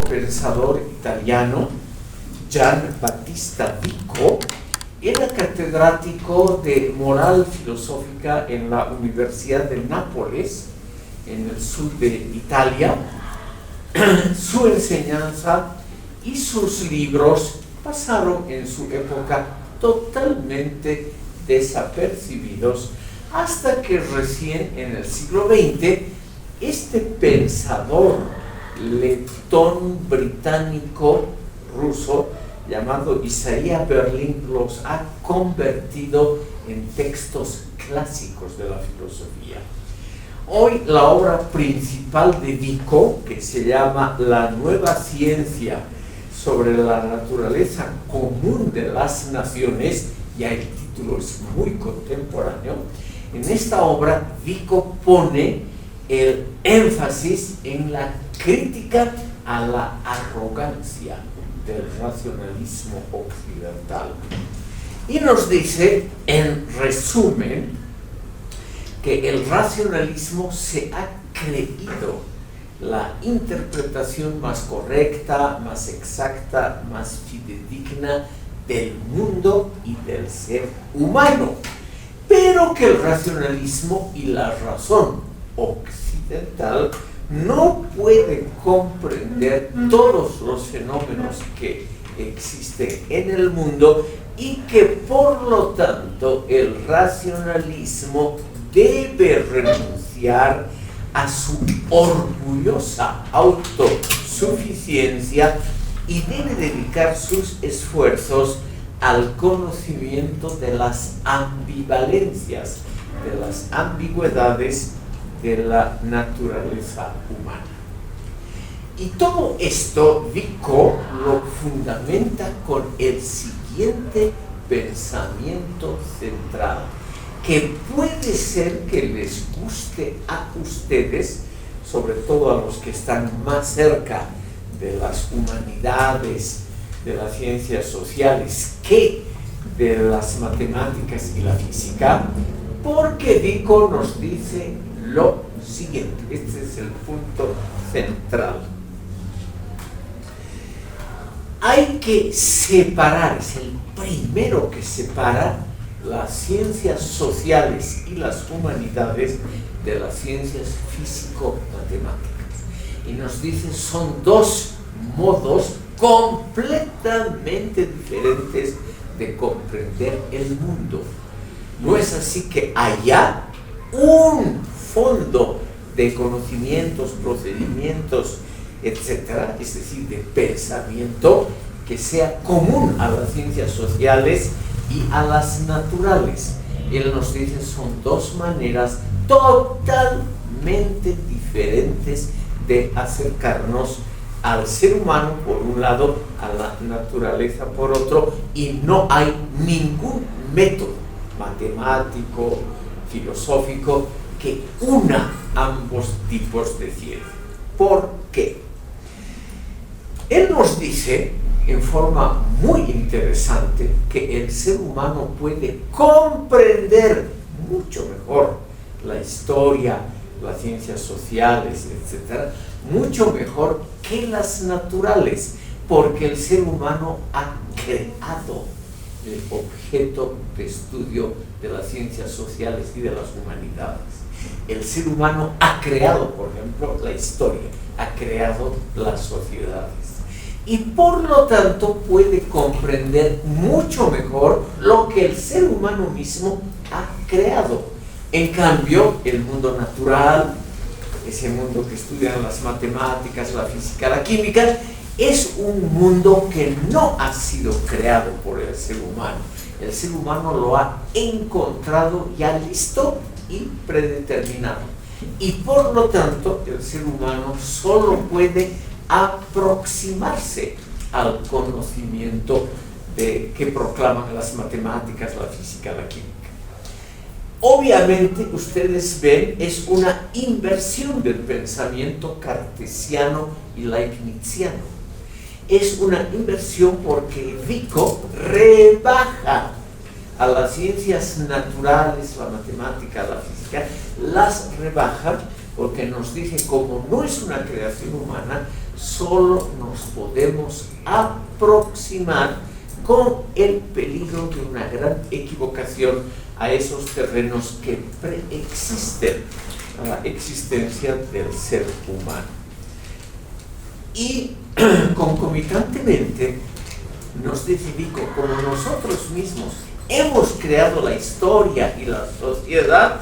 pensador italiano, Gian Battista Vico, era catedrático de moral filosófica en la Universidad de Nápoles, en el sur de Italia. Su enseñanza y sus libros pasaron en su época totalmente desapercibidos, hasta que recién en el siglo XX este pensador letón británico ruso llamado Isaiah Berlin los ha convertido en textos clásicos de la filosofía. Hoy la obra principal de Vico, que se llama La nueva ciencia sobre la naturaleza común de las naciones, ya el título es muy contemporáneo, en esta obra Vico pone el énfasis en la crítica a la arrogancia del racionalismo occidental. Y nos dice, en resumen, que el racionalismo se ha creído la interpretación más correcta, más exacta, más fidedigna del mundo y del ser humano, pero que el racionalismo y la razón occidental no pueden comprender todos los fenómenos que existen en el mundo y que por lo tanto el racionalismo debe renunciar a su orgullosa autosuficiencia y debe dedicar sus esfuerzos al conocimiento de las ambivalencias, de las ambigüedades de la naturaleza humana. Y todo esto Vico lo fundamenta con el siguiente pensamiento central, que puede ser que les guste a ustedes, sobre todo a los que están más cerca de las humanidades, de las ciencias sociales, que de las matemáticas y la física, porque Vico nos dice lo siguiente. Este es el punto central. Hay que separar, es el primero que separa las ciencias sociales y las humanidades de las ciencias físico-matemáticas. Y nos dice, son dos modos completamente diferentes de comprender el mundo. No es así que haya un fondo de conocimientos, procedimientos, etcétera, es decir, de pensamiento que sea común a las ciencias sociales y a las naturales. Él nos dice, son dos maneras totalmente diferentes de acercarnos al ser humano por un lado, a la naturaleza por otro, y no hay ningún método matemático, filosófico, que una ambos tipos de ciencia. ¿Por qué? Él nos dice en forma muy interesante que el ser humano puede comprender mucho mejor la historia, las ciencias sociales, etc., mucho mejor que las naturales, porque el ser humano ha creado el objeto de estudio de las ciencias sociales y de las humanidades. El ser humano ha creado, por ejemplo, la historia, ha creado las sociedades. Y por lo tanto puede comprender mucho mejor lo que el ser humano mismo ha creado. En cambio, el mundo natural, ese mundo que estudian las matemáticas, la física, la química, es un mundo que no ha sido creado por el ser humano. El ser humano lo ha encontrado ya listo y predeterminado. Y por lo tanto, el ser humano solo puede aproximarse al conocimiento que proclaman las matemáticas, la física, la química. Obviamente, ustedes ven, es una inversión del pensamiento cartesiano y leibniziano. Es una inversión porque Vico rebaja a las ciencias naturales, la matemática, la física, las rebaja porque nos dice, como no es una creación humana, solo nos podemos aproximar con el peligro de una gran equivocación a esos terrenos que preexisten a la existencia del ser humano. Y concomitantemente nos dice Vico, como nosotros mismos hemos creado la historia y la sociedad,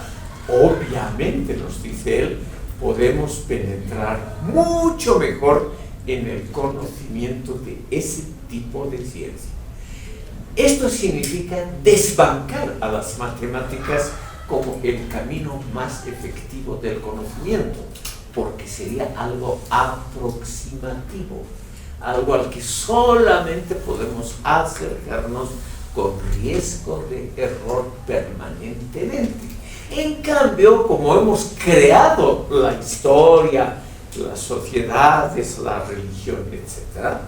obviamente, nos dice él, podemos penetrar mucho mejor en el conocimiento de ese tipo de ciencia. Esto significa desbancar a las matemáticas como el camino más efectivo del conocimiento, porque sería algo aproximativo, algo al que solamente podemos acercarnos con riesgo de error permanentemente. En cambio, como hemos creado la historia, las sociedades, la religión, etc.,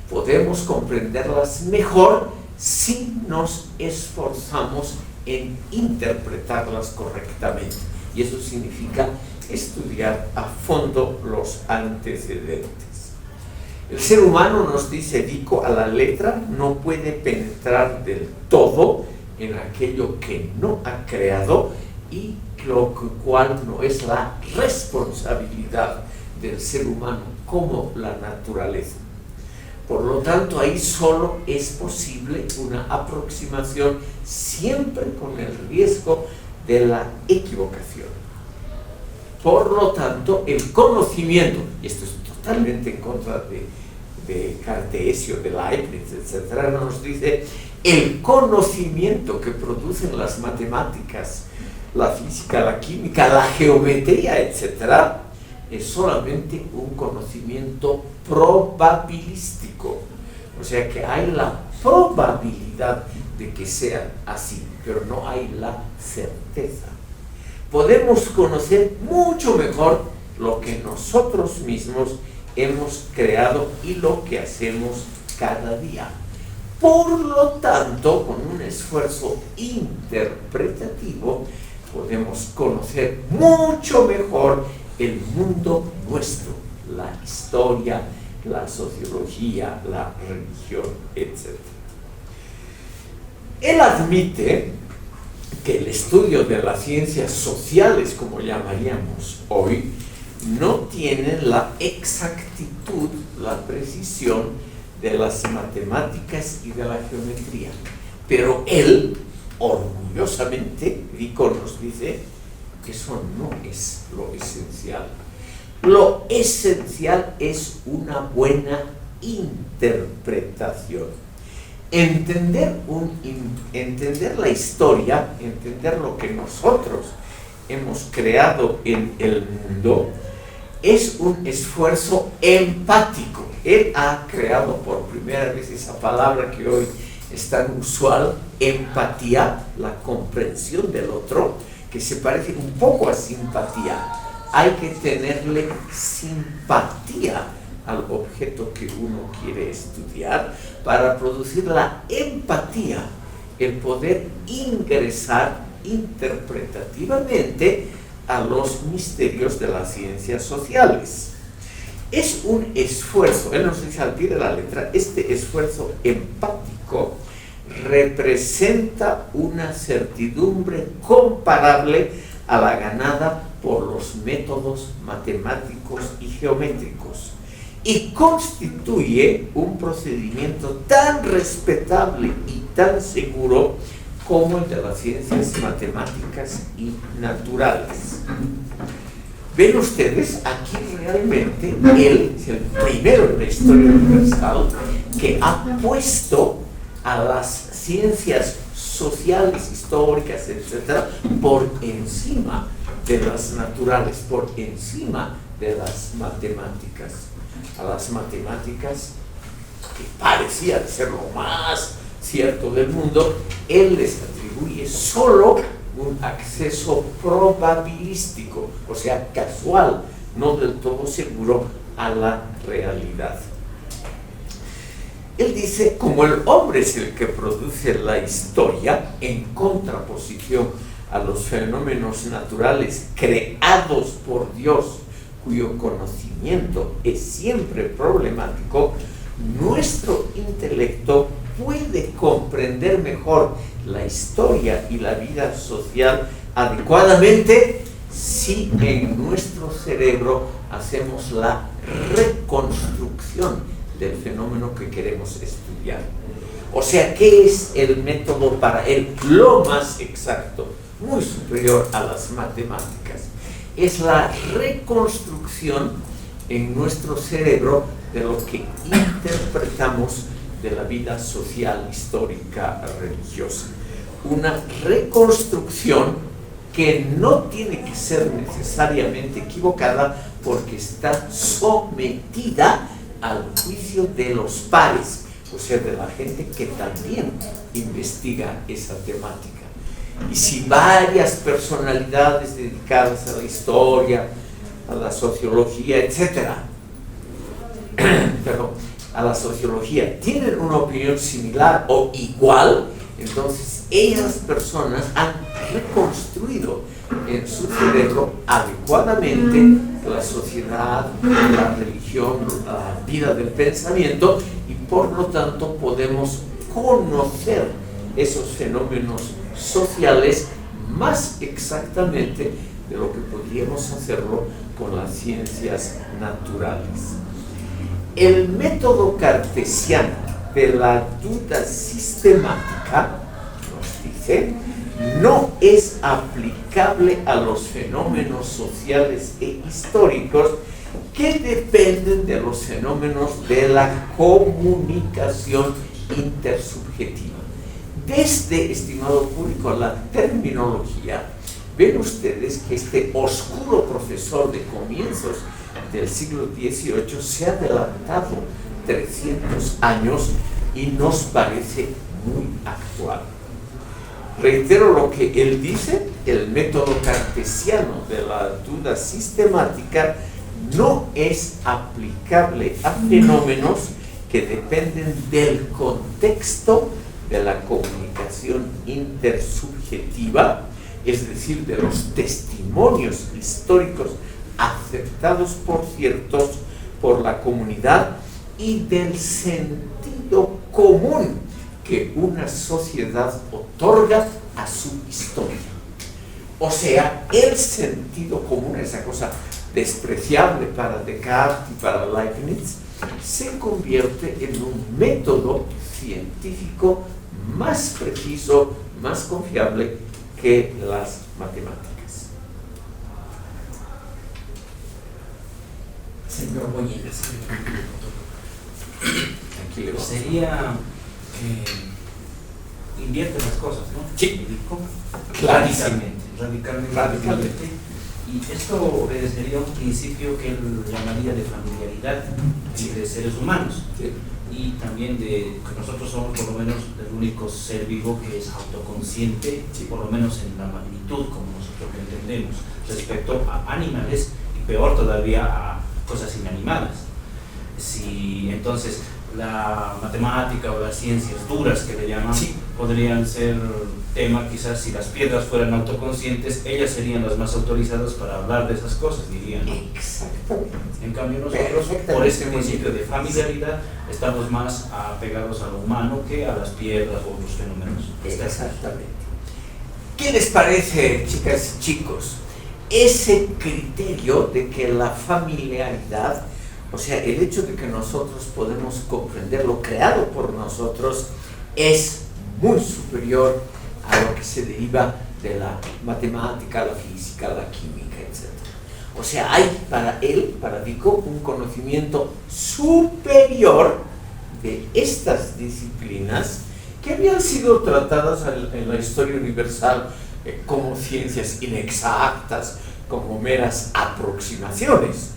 podemos comprenderlas mejor si nos esforzamos en interpretarlas correctamente. Y eso significa estudiar a fondo los antecedentes. El ser humano, nos dice Vico, a la letra no puede penetrar del todo en aquello que no ha creado y lo cual no es la responsabilidad del ser humano como la naturaleza. Por lo tanto, ahí solo es posible una aproximación siempre con el riesgo de la equivocación. Por lo tanto, el conocimiento, y esto es totalmente en contra de Cartesio, de Leibniz, etc., nos dice, el conocimiento que producen las matemáticas, la física, la química, la geometría, etc., es solamente un conocimiento probabilístico. O sea que hay la probabilidad de que sea así, pero no hay la certeza. Podemos conocer mucho mejor lo que nosotros mismos hemos creado y lo que hacemos cada día. Por lo tanto, con un esfuerzo interpretativo, podemos conocer mucho mejor el mundo nuestro, la historia, la sociología, la religión, etc. Él admite que el estudio de las ciencias sociales, como llamaríamos hoy, no tiene la exactitud, la precisión de las matemáticas y de la geometría. Pero él, orgullosamente, Vico nos dice, eso no es lo esencial. Lo esencial es una buena interpretación. Entender la historia, entender lo que nosotros hemos creado en el mundo, es un esfuerzo empático. Él ha creado por primera vez esa palabra que hoy es tan usual, empatía, la comprensión del otro, que se parece un poco a simpatía. Hay que tenerle simpatía al objeto que uno quiere estudiar para producir la empatía, el poder ingresar interpretativamente a los misterios de las ciencias sociales. Es un esfuerzo, él nos dice al pie de la letra, este esfuerzo empático representa una certidumbre comparable a la ganada por los métodos matemáticos y geométricos y constituye un procedimiento tan respetable y tan seguro como el de las ciencias matemáticas y naturales. Ven ustedes, aquí realmente él es el primero en la historia universal que ha puesto a las ciencias sociales, históricas, etc., por encima de las naturales, por encima de las matemáticas. A las matemáticas, que parecían ser lo más cierto del mundo, él les atribuye solo un acceso probabilístico, o sea, casual, no del todo seguro, a la realidad. Él dice, como el hombre es el que produce la historia, en contraposición a los fenómenos naturales creados por Dios cuyo conocimiento es siempre problemático, nuestro intelecto puede comprender mejor la historia y la vida social adecuadamente si en nuestro cerebro hacemos la reconstrucción del fenómeno que queremos estudiar. O sea, ¿qué es el método para él? Lo más exacto, muy superior a las matemáticas. Es la reconstrucción en nuestro cerebro de lo que interpretamos de la vida social, histórica, religiosa. Una reconstrucción que no tiene que ser necesariamente equivocada porque está sometida al juicio de los pares, o sea, de la gente que también investiga esa temática. Y si varias personalidades dedicadas a la historia, a la sociología, etcétera, a la sociología, tienen una opinión similar o igual, entonces esas personas han reconstruido en su cerebro adecuadamente la sociedad, la religión, la vida del pensamiento, y por lo tanto podemos conocer esos fenómenos sociales más exactamente de lo que podríamos hacerlo con las ciencias naturales. El método cartesiano de la duda sistemática, nos dice, no es aplicable a los fenómenos sociales e históricos que dependen de los fenómenos de la comunicación intersubjetiva. Desde, estimado público, la terminología, ven ustedes que este oscuro profesor de comienzos del siglo XVIII se ha adelantado 300 años y nos parece muy actual. Reitero lo que él dice: el método cartesiano de la duda sistemática no es aplicable a fenómenos que dependen del contexto de la comunicación intersubjetiva, es decir, de los testimonios históricos aceptados por la comunidad y del sentido común que una sociedad otorga a su historia. O sea, el sentido común, esa cosa despreciable para Descartes y para Leibniz, se convierte en un método científico más preciso, más confiable que las matemáticas. Señor Moñigas, sería que invierte las cosas, ¿no? Sí. Radicalmente. Y esto obedecería a un principio que él llamaría de familiaridad y de seres humanos. Sí. Y también de que nosotros somos por lo menos el único ser vivo que es autoconsciente, sí, por lo menos en la magnitud como nosotros lo entendemos, respecto a animales y peor todavía a cosas inanimadas. Si entonces la matemática o las ciencias duras que le llaman, sí, podrían ser tema, quizás si las piedras fueran autoconscientes, ellas serían las más autorizadas para hablar de esas cosas, dirían, ¿no? Exactamente. En cambio nosotros, por este principio de familiaridad, estamos más apegados a lo humano que a las piedras o otros fenómenos. Exactamente. ¿Qué les parece, chicas y chicos, ese criterio de que la familiaridad, o sea, el hecho de que nosotros podemos comprender lo creado por nosotros, es muy superior a lo que se deriva de la matemática, la física, la química, etc. O sea, hay para él, para Vico, un conocimiento superior de estas disciplinas que habían sido tratadas en la historia universal como ciencias inexactas, como meras aproximaciones.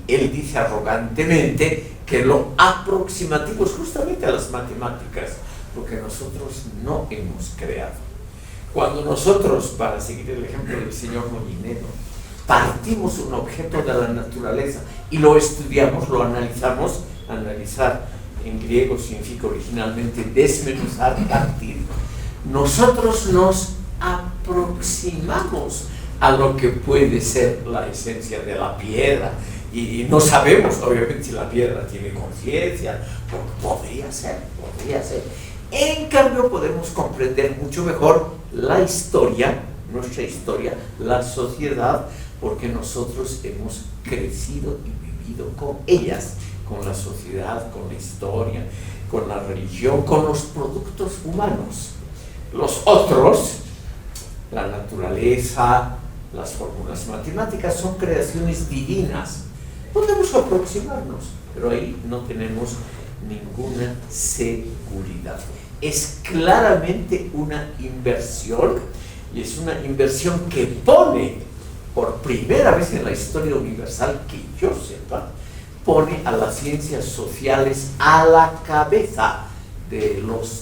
Y él dice arrogantemente que lo aproximativo es justamente a las matemáticas, porque nosotros no hemos creado. Cuando nosotros, para seguir el ejemplo del señor Molinero, partimos un objeto de la naturaleza y lo estudiamos, lo analizamos, analizar en griego significa originalmente desmenuzar, partir. Nosotros nos aproximamos a lo que puede ser la esencia de la piedra. Y no sabemos, obviamente, si la piedra tiene conciencia. Podría ser. En cambio, podemos comprender mucho mejor la historia, nuestra historia, la sociedad, porque nosotros hemos crecido y vivido con ellas, con la sociedad, con la historia, con la religión, con los productos humanos. Los otros, la naturaleza, las fórmulas matemáticas, son creaciones divinas. Podemos aproximarnos, pero ahí no tenemos ninguna seguridad. Es claramente una inversión, y es una inversión que pone, por primera vez en la historia universal, que yo sepa, pone a las ciencias sociales a la cabeza de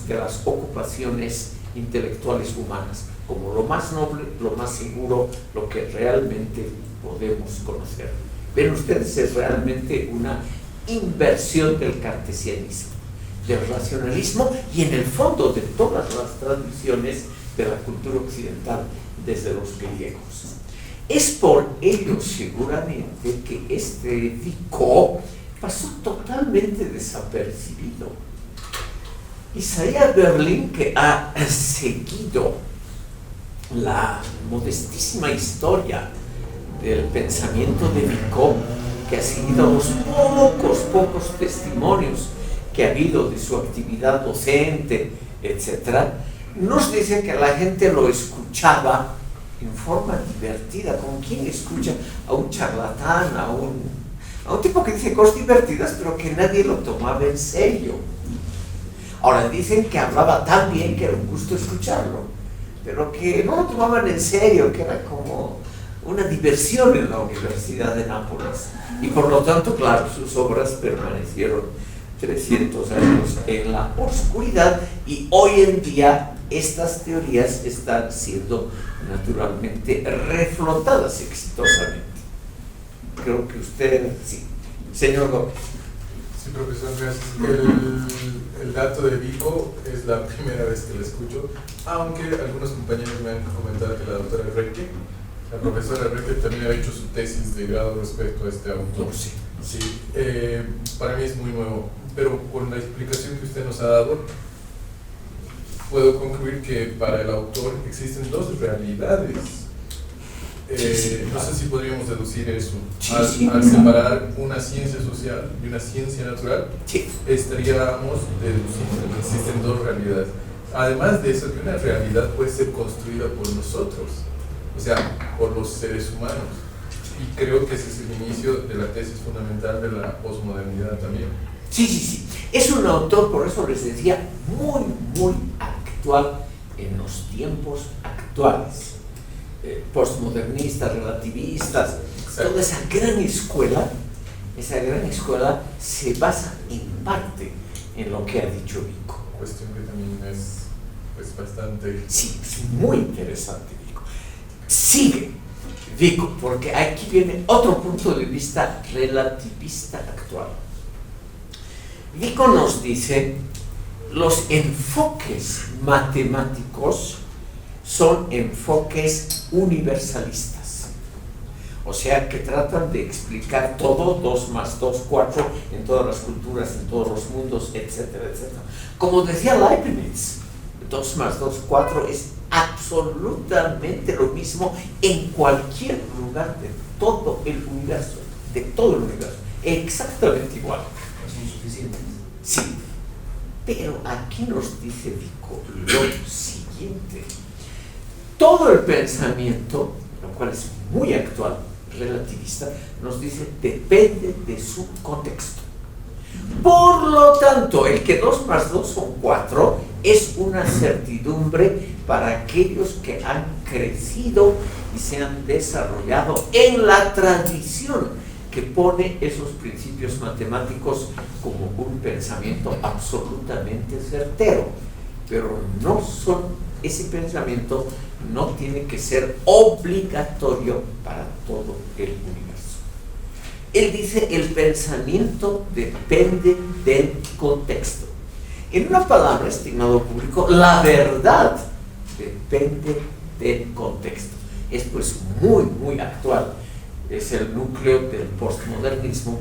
las ocupaciones intelectuales humanas, como lo más noble, lo más seguro, lo que realmente podemos conocer. Ven ustedes, es realmente una inversión del cartesianismo, del racionalismo y en el fondo de todas las tradiciones de la cultura occidental desde los griegos. Es por ello seguramente que este Vico pasó totalmente desapercibido. Isaiah Berlin, que ha seguido la modestísima historia del pensamiento de Vico, que ha seguido los pocos testimonios que ha habido de su actividad docente, etc., nos dice que la gente lo escuchaba en forma divertida, como quien escucha a un charlatán, a un tipo que dice cosas divertidas, pero que nadie lo tomaba en serio. Ahora dicen que hablaba tan bien que era un gusto escucharlo, pero que no lo tomaban en serio, que era como una diversión en la Universidad de Nápoles. Y por lo tanto, claro, sus obras permanecieron 300 años en la oscuridad, y hoy en día estas teorías están siendo naturalmente reflotadas exitosamente. Creo que usted, sí. Señor Gómez. Sí, profesor, gracias. El dato de Vico es la primera vez que lo escucho, aunque algunos compañeros me han comentado que la doctora Reque, la profesora Reque, también ha hecho su tesis de grado respecto a este autor. Sí. Sí, para mí es muy nuevo, pero con la explicación que usted nos ha dado, puedo concluir que para el autor existen dos realidades. No sé si podríamos deducir eso. Al separar una ciencia social y una ciencia natural, estaríamos deduciendo que existen dos realidades. Además de eso, que una realidad puede ser construida por nosotros, o sea, por los seres humanos. Y creo que ese es el inicio de la tesis fundamental de la posmodernidad también. Sí. Es un autor, por eso les decía, muy actual en los tiempos actuales. Postmodernistas, relativistas, exacto. Toda esa gran escuela se basa en parte en lo que ha dicho Vico. Cuestión que también es pues, bastante... Sí, es muy interesante Vico. Sigue Vico, porque aquí viene otro punto de vista relativista actual. Vico nos dice, los enfoques matemáticos son enfoques universalistas, o sea que tratan de explicar todo, 2 más 2, 4, en todas las culturas, en todos los mundos, etcétera, etcétera. Como decía Leibniz, 2 más 2, 4 es absolutamente lo mismo en cualquier lugar de todo el universo, exactamente igual. ¿Son suficientes? Sí, pero aquí nos dice Vico lo siguiente. Todo el pensamiento, lo cual es muy actual, relativista, nos dice depende de su contexto. Por lo tanto, el que 2 más 2 son 4 es una certidumbre para aquellos que han crecido y se han desarrollado en la tradición que pone esos principios matemáticos como un pensamiento absolutamente certero, pero ese pensamiento no tiene que ser obligatorio para todo el universo. Él dice, el pensamiento depende del contexto. En una palabra, estimado público, la verdad depende del contexto. es pues muy, muy actual. Es el núcleo del postmodernismo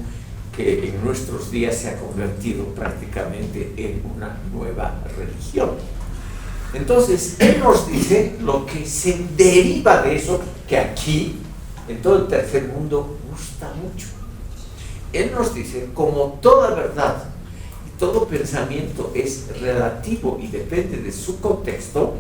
que en nuestros días se ha convertido prácticamente en una nueva religión. Entonces, él nos dice lo que se deriva de eso, que aquí, en todo el tercer mundo, gusta mucho. Él nos dice, como toda verdad y todo pensamiento es relativo y depende de su contexto,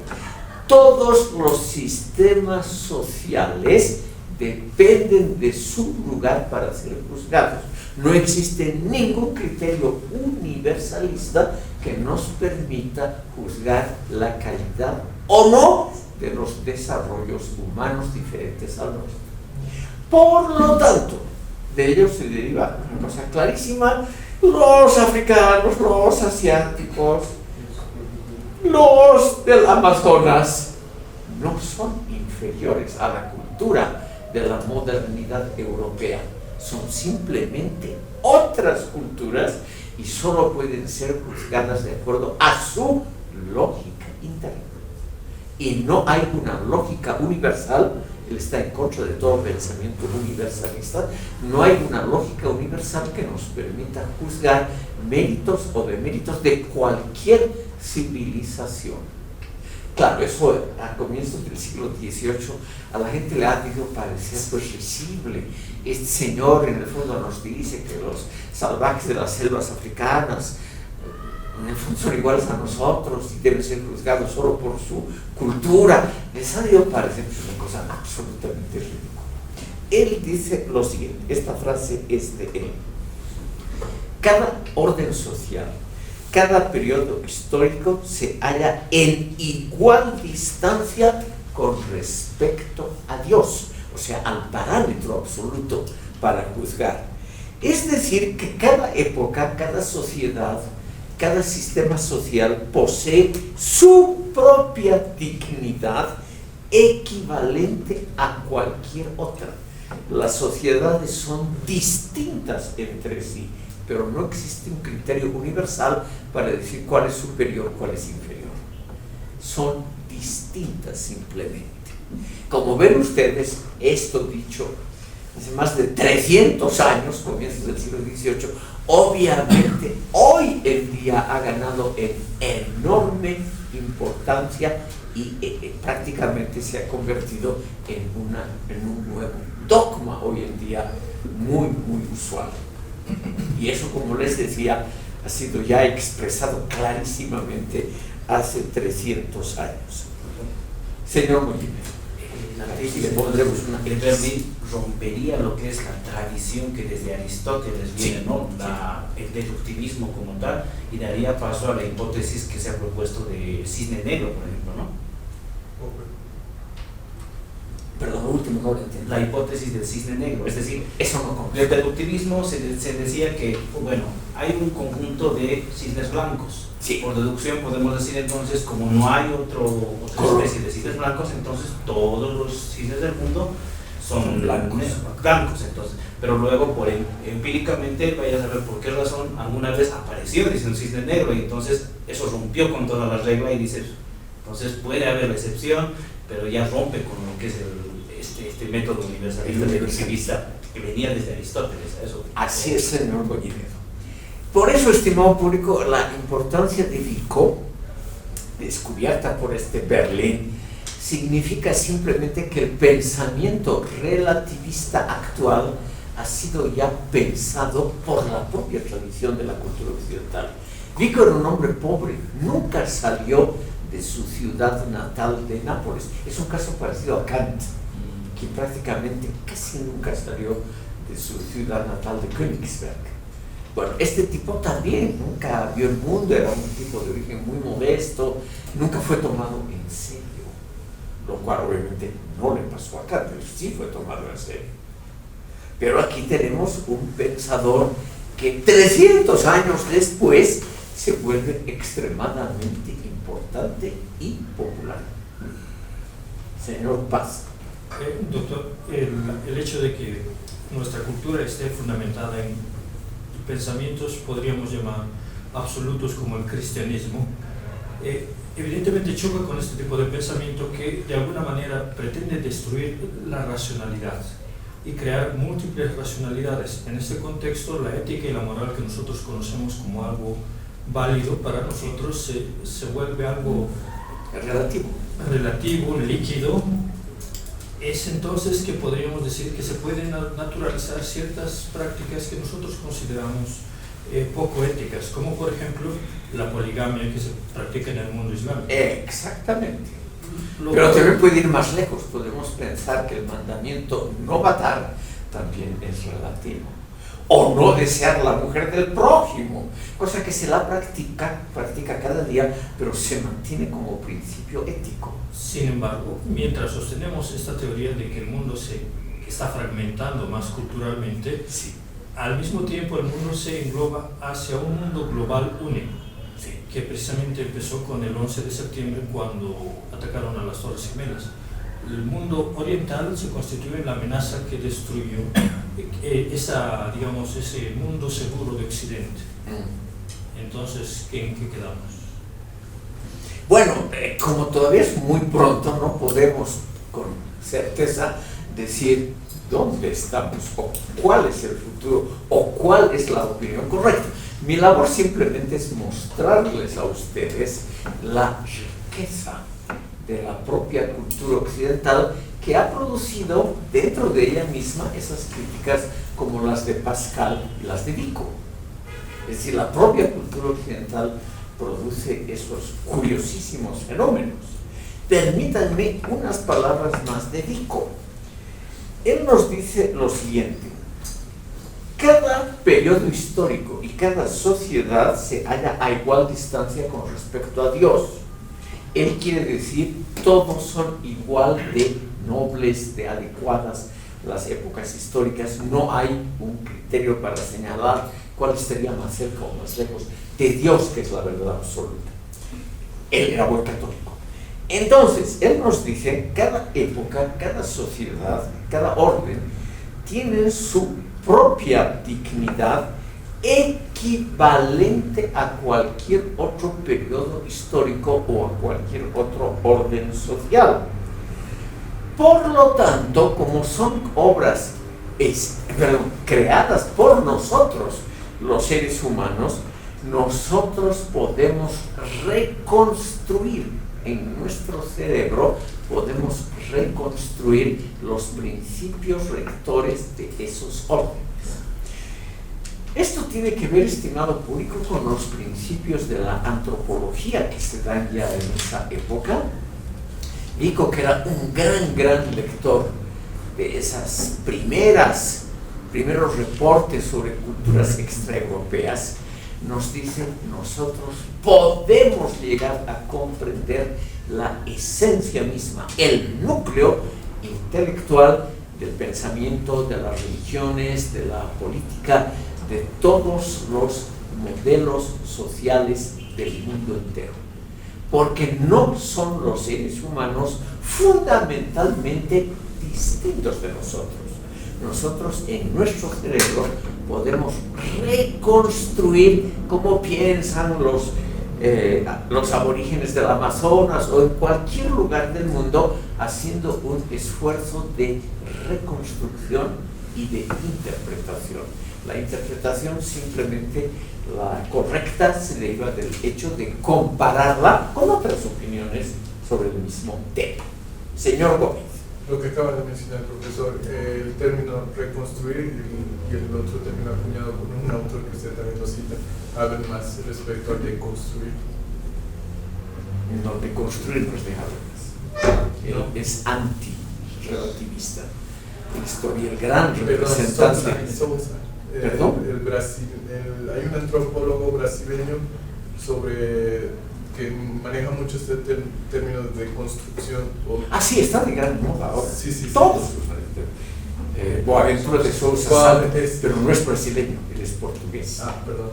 todos los sistemas sociales dependen de su lugar para ser juzgados. No existe ningún criterio universalista que nos permita juzgar la calidad o no de los desarrollos humanos diferentes al nuestro. Por lo tanto, de ello se deriva una cosa clarísima: los africanos, los asiáticos, los del Amazonas no son inferiores a la cultura de la modernidad europea, son simplemente otras culturas y solo pueden ser juzgadas de acuerdo a su lógica interna. Y no hay una lógica universal. Él está en contra de todo pensamiento universalista. No hay una lógica universal que nos permita juzgar méritos o deméritos de cualquier civilización. Claro, eso a comienzos del siglo XVIII a la gente le ha debido parecer pues risible. Este señor en el fondo nos dice que los salvajes de las selvas africanas en el fondo son iguales a nosotros y deben ser juzgados solo por su cultura. Les ha debido parecer pues una cosa absolutamente ridícula. Él dice lo siguiente, esta frase es de él: cada orden social, cada periodo histórico se halla en igual distancia con respecto a Dios, o sea, al parámetro absoluto para juzgar. Es decir, que cada época, cada sociedad, cada sistema social posee su propia dignidad equivalente a cualquier otra. Las sociedades son distintas entre sí, pero no existe un criterio universal para decir cuál es superior, cuál es inferior. Son distintas simplemente. Como ven ustedes, esto dicho hace más de 300 años, comienzos del siglo XVIII, obviamente hoy en día ha ganado en enorme importancia y prácticamente se ha convertido en un nuevo dogma hoy en día muy, muy usual. Y eso, como les decía, ha sido ya expresado clarísimamente hace 300 años. Señor Molina, le pondremos una el Verdi rompería lo que es la tradición que desde Aristóteles viene, sí, ¿no? El deductivismo como tal, y daría paso a la hipótesis que se ha propuesto de cisne negro, por ejemplo, ¿no? Perdón, lo último no lo entiendo. La hipótesis del cisne negro, es decir, eso no el deductivismo se decía que, bueno, hay un conjunto de cisnes blancos. Sí. Por deducción podemos decir entonces, como no hay otra especie de cisnes blancos, entonces todos los cisnes del mundo son blancos, entonces. Pero luego, empíricamente, vaya a saber por qué razón, alguna vez apareció, dice, un cisne negro, y entonces eso rompió con toda la regla y dice, entonces puede haber la excepción, pero ya rompe con lo que es este método universalista deductivista que venía desde Aristóteles. Eso. Así es, señor Bolívar. Por eso, estimado público, la importancia de Vico, descubierta por Berlín, significa simplemente que el pensamiento relativista actual ha sido ya pensado por la propia tradición de la cultura occidental. Vico era un hombre pobre, nunca salió de su ciudad natal de Nápoles. Es un caso parecido a Kant, que prácticamente casi nunca salió de su ciudad natal de Königsberg. Bueno, este tipo también nunca vio el mundo, era un tipo de origen muy modesto, nunca fue tomado en serio, lo cual obviamente no le pasó a Kant, pero sí fue tomado en serio. Pero aquí tenemos un pensador que 300 años después se vuelve extremadamente importante y popular. Señor Paz. Doctor, el hecho de que nuestra cultura esté fundamentada en pensamientos, podríamos llamar absolutos, como el cristianismo, evidentemente choca con este tipo de pensamiento que de alguna manera pretende destruir la racionalidad y crear múltiples racionalidades. En este contexto, la ética y la moral que nosotros conocemos como algo válido para nosotros se vuelve algo relativo, líquido. Es entonces que podríamos decir que se pueden naturalizar ciertas prácticas que nosotros consideramos poco éticas, como por ejemplo la poligamia que se practica en el mundo islámico. Exactamente. Pero también puede ir más lejos. Podemos pensar que el mandamiento no matar también es relativo. O no desear la mujer del prójimo, cosa que se la practica cada día, pero se mantiene como principio ético. Sin embargo, mientras sostenemos esta teoría de que el mundo se está fragmentando más culturalmente, sí, al mismo tiempo el mundo se engloba hacia un mundo global único, sí, que precisamente empezó con el 11 de septiembre cuando atacaron a las Torres Gemelas. El mundo oriental se constituye en la amenaza que destruyó ese mundo seguro de Occidente. Entonces, ¿en qué quedamos? Bueno, como todavía es muy pronto, no podemos con certeza decir dónde estamos, o cuál es el futuro, o cuál es la opinión correcta. Mi labor simplemente es mostrarles a ustedes la riqueza de la propia cultura occidental que ha producido dentro de ella misma esas críticas como las de Pascal y las de Vico. Es decir, la propia cultura occidental produce esos curiosísimos fenómenos. Permítanme unas palabras más de Vico. Él nos dice lo siguiente: cada periodo histórico y cada sociedad se halla a igual distancia con respecto a Dios. Él quiere decir, todos son igual de nobles, de adecuadas las épocas históricas. No hay un criterio para señalar cuál estaría más cerca o más lejos de Dios, que es la verdad absoluta. Él era buen católico. Entonces, él nos dice, cada época, cada sociedad, cada orden tiene su propia dignidad equivalente a cualquier otro periodo histórico o a cualquier otro orden social. Por lo tanto, como son obras creadas por nosotros, los seres humanos, nosotros podemos reconstruir en nuestro cerebro, podemos reconstruir los principios rectores de esos órdenes. Esto tiene que ver, estimado público, con los principios de la antropología que se dan ya en esa época. Vico, que era un gran lector de esas primeros reportes sobre culturas extraeuropeas, nos dice, nosotros podemos llegar a comprender la esencia misma, el núcleo intelectual del pensamiento, de las religiones, de la política, de todos los modelos sociales del mundo entero. Porque no son los seres humanos fundamentalmente distintos de nosotros. Nosotros en nuestro cerebro podemos reconstruir cómo piensan los aborígenes del Amazonas o en cualquier lugar del mundo, haciendo un esfuerzo de reconstrucción y de interpretación. La interpretación simplemente, la correcta, se deriva del hecho de compararla con otras opiniones sobre el mismo tema. Señor Gómez. Lo que acaba de mencionar, profesor, el término reconstruir y el otro término acuñado por un autor que usted también lo cita, hablan más respecto a deconstruir. No, deconstruir no es dejar más. Él es anti-relativista. El gran representante. ¿Perdón? Hay un antropólogo brasileño que maneja mucho este término de construcción. Sí, está de gran moda ahora. Sí. Todos. Boaventura de Sousa Salles, pero no es brasileño, él es portugués. Perdón,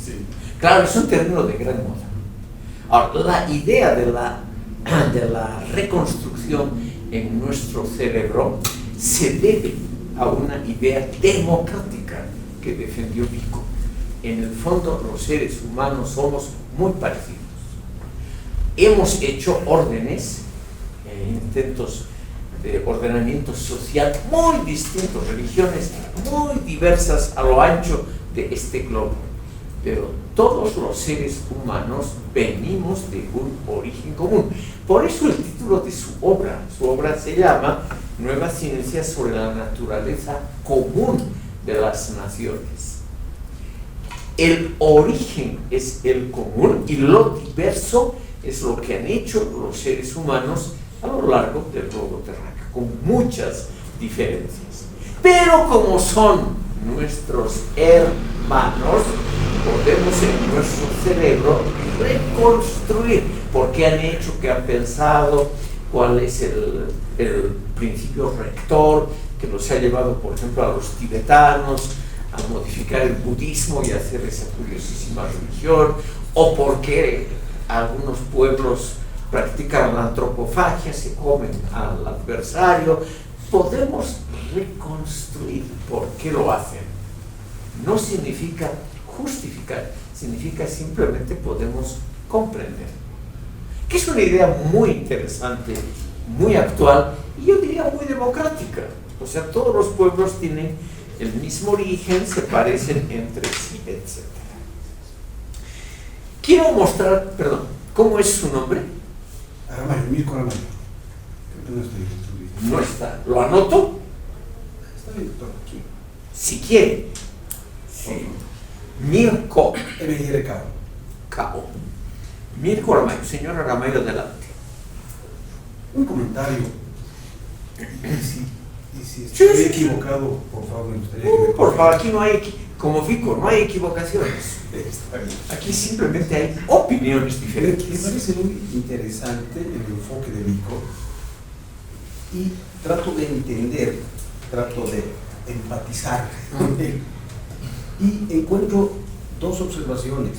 sí. Claro, es un término de gran moda. Ahora, la idea de la reconstrucción en nuestro cerebro se debe a una idea democrática que defendió Vico. En el fondo, los seres humanos somos muy parecidos. hemos hecho órdenes, intentos de ordenamiento social muy distintos, religiones muy diversas a lo ancho de este globo. Pero todos los seres humanos venimos de un origen común. Por eso el título de su obra se llama Nuevas ciencias sobre la naturaleza común de las naciones. El origen es el común y lo diverso es lo que han hecho los seres humanos a lo largo del globo terráqueo, con muchas diferencias. Pero como son nuestros hermanos, podemos en nuestro cerebro reconstruir por qué han hecho, qué han pensado, cuál es el principio rector que los ha llevado, por ejemplo, a los tibetanos a modificar el budismo y hacer esa curiosísima religión, o por qué algunos pueblos practican la antropofagia, se comen al adversario. Podemos reconstruir por qué lo hacen. No significa justificar, significa simplemente podemos comprender. Que es una idea muy interesante, muy actual y yo diría muy democrática. O sea, todos los pueblos tienen el mismo origen, se parecen entre sí, etc. Quiero mostrar, perdón, ¿cómo es su nombre? Aramayo, Mirko Aramayo. Creo que no estoy. No está. ¿Lo anoto? Está bien, doctor. Sí. Si quiere. Sí. Mirko. MIRK. Cao. Mirko Aramayo. Señor Aramayo, adelante. Un comentario. Y si estoy equivocado, por favor, me gustaría que me por favor, aquí no hay, como Vico, no hay equivocaciones. Está bien. Aquí simplemente hay opiniones Me diferentes. parece muy interesante el enfoque de Vico y trato de entender, trato de empatizar con él y encuentro dos observaciones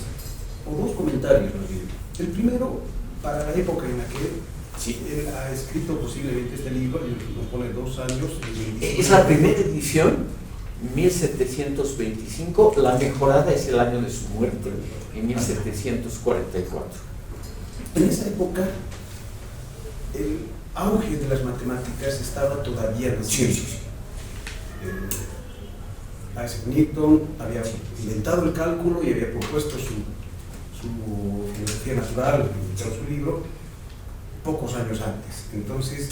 o dos comentarios más bien. El primero, para la época en la que él ha escrito posiblemente este libro, nos pone 2 años. Es la primera edición, 1725, la mejorada es el año de su muerte, en 1744. En esa época, el auge de las matemáticas estaba todavía reciente. Isaac Newton había inventado el cálculo y había propuesto su filosofía natural, en su libro, pocos años antes. Entonces,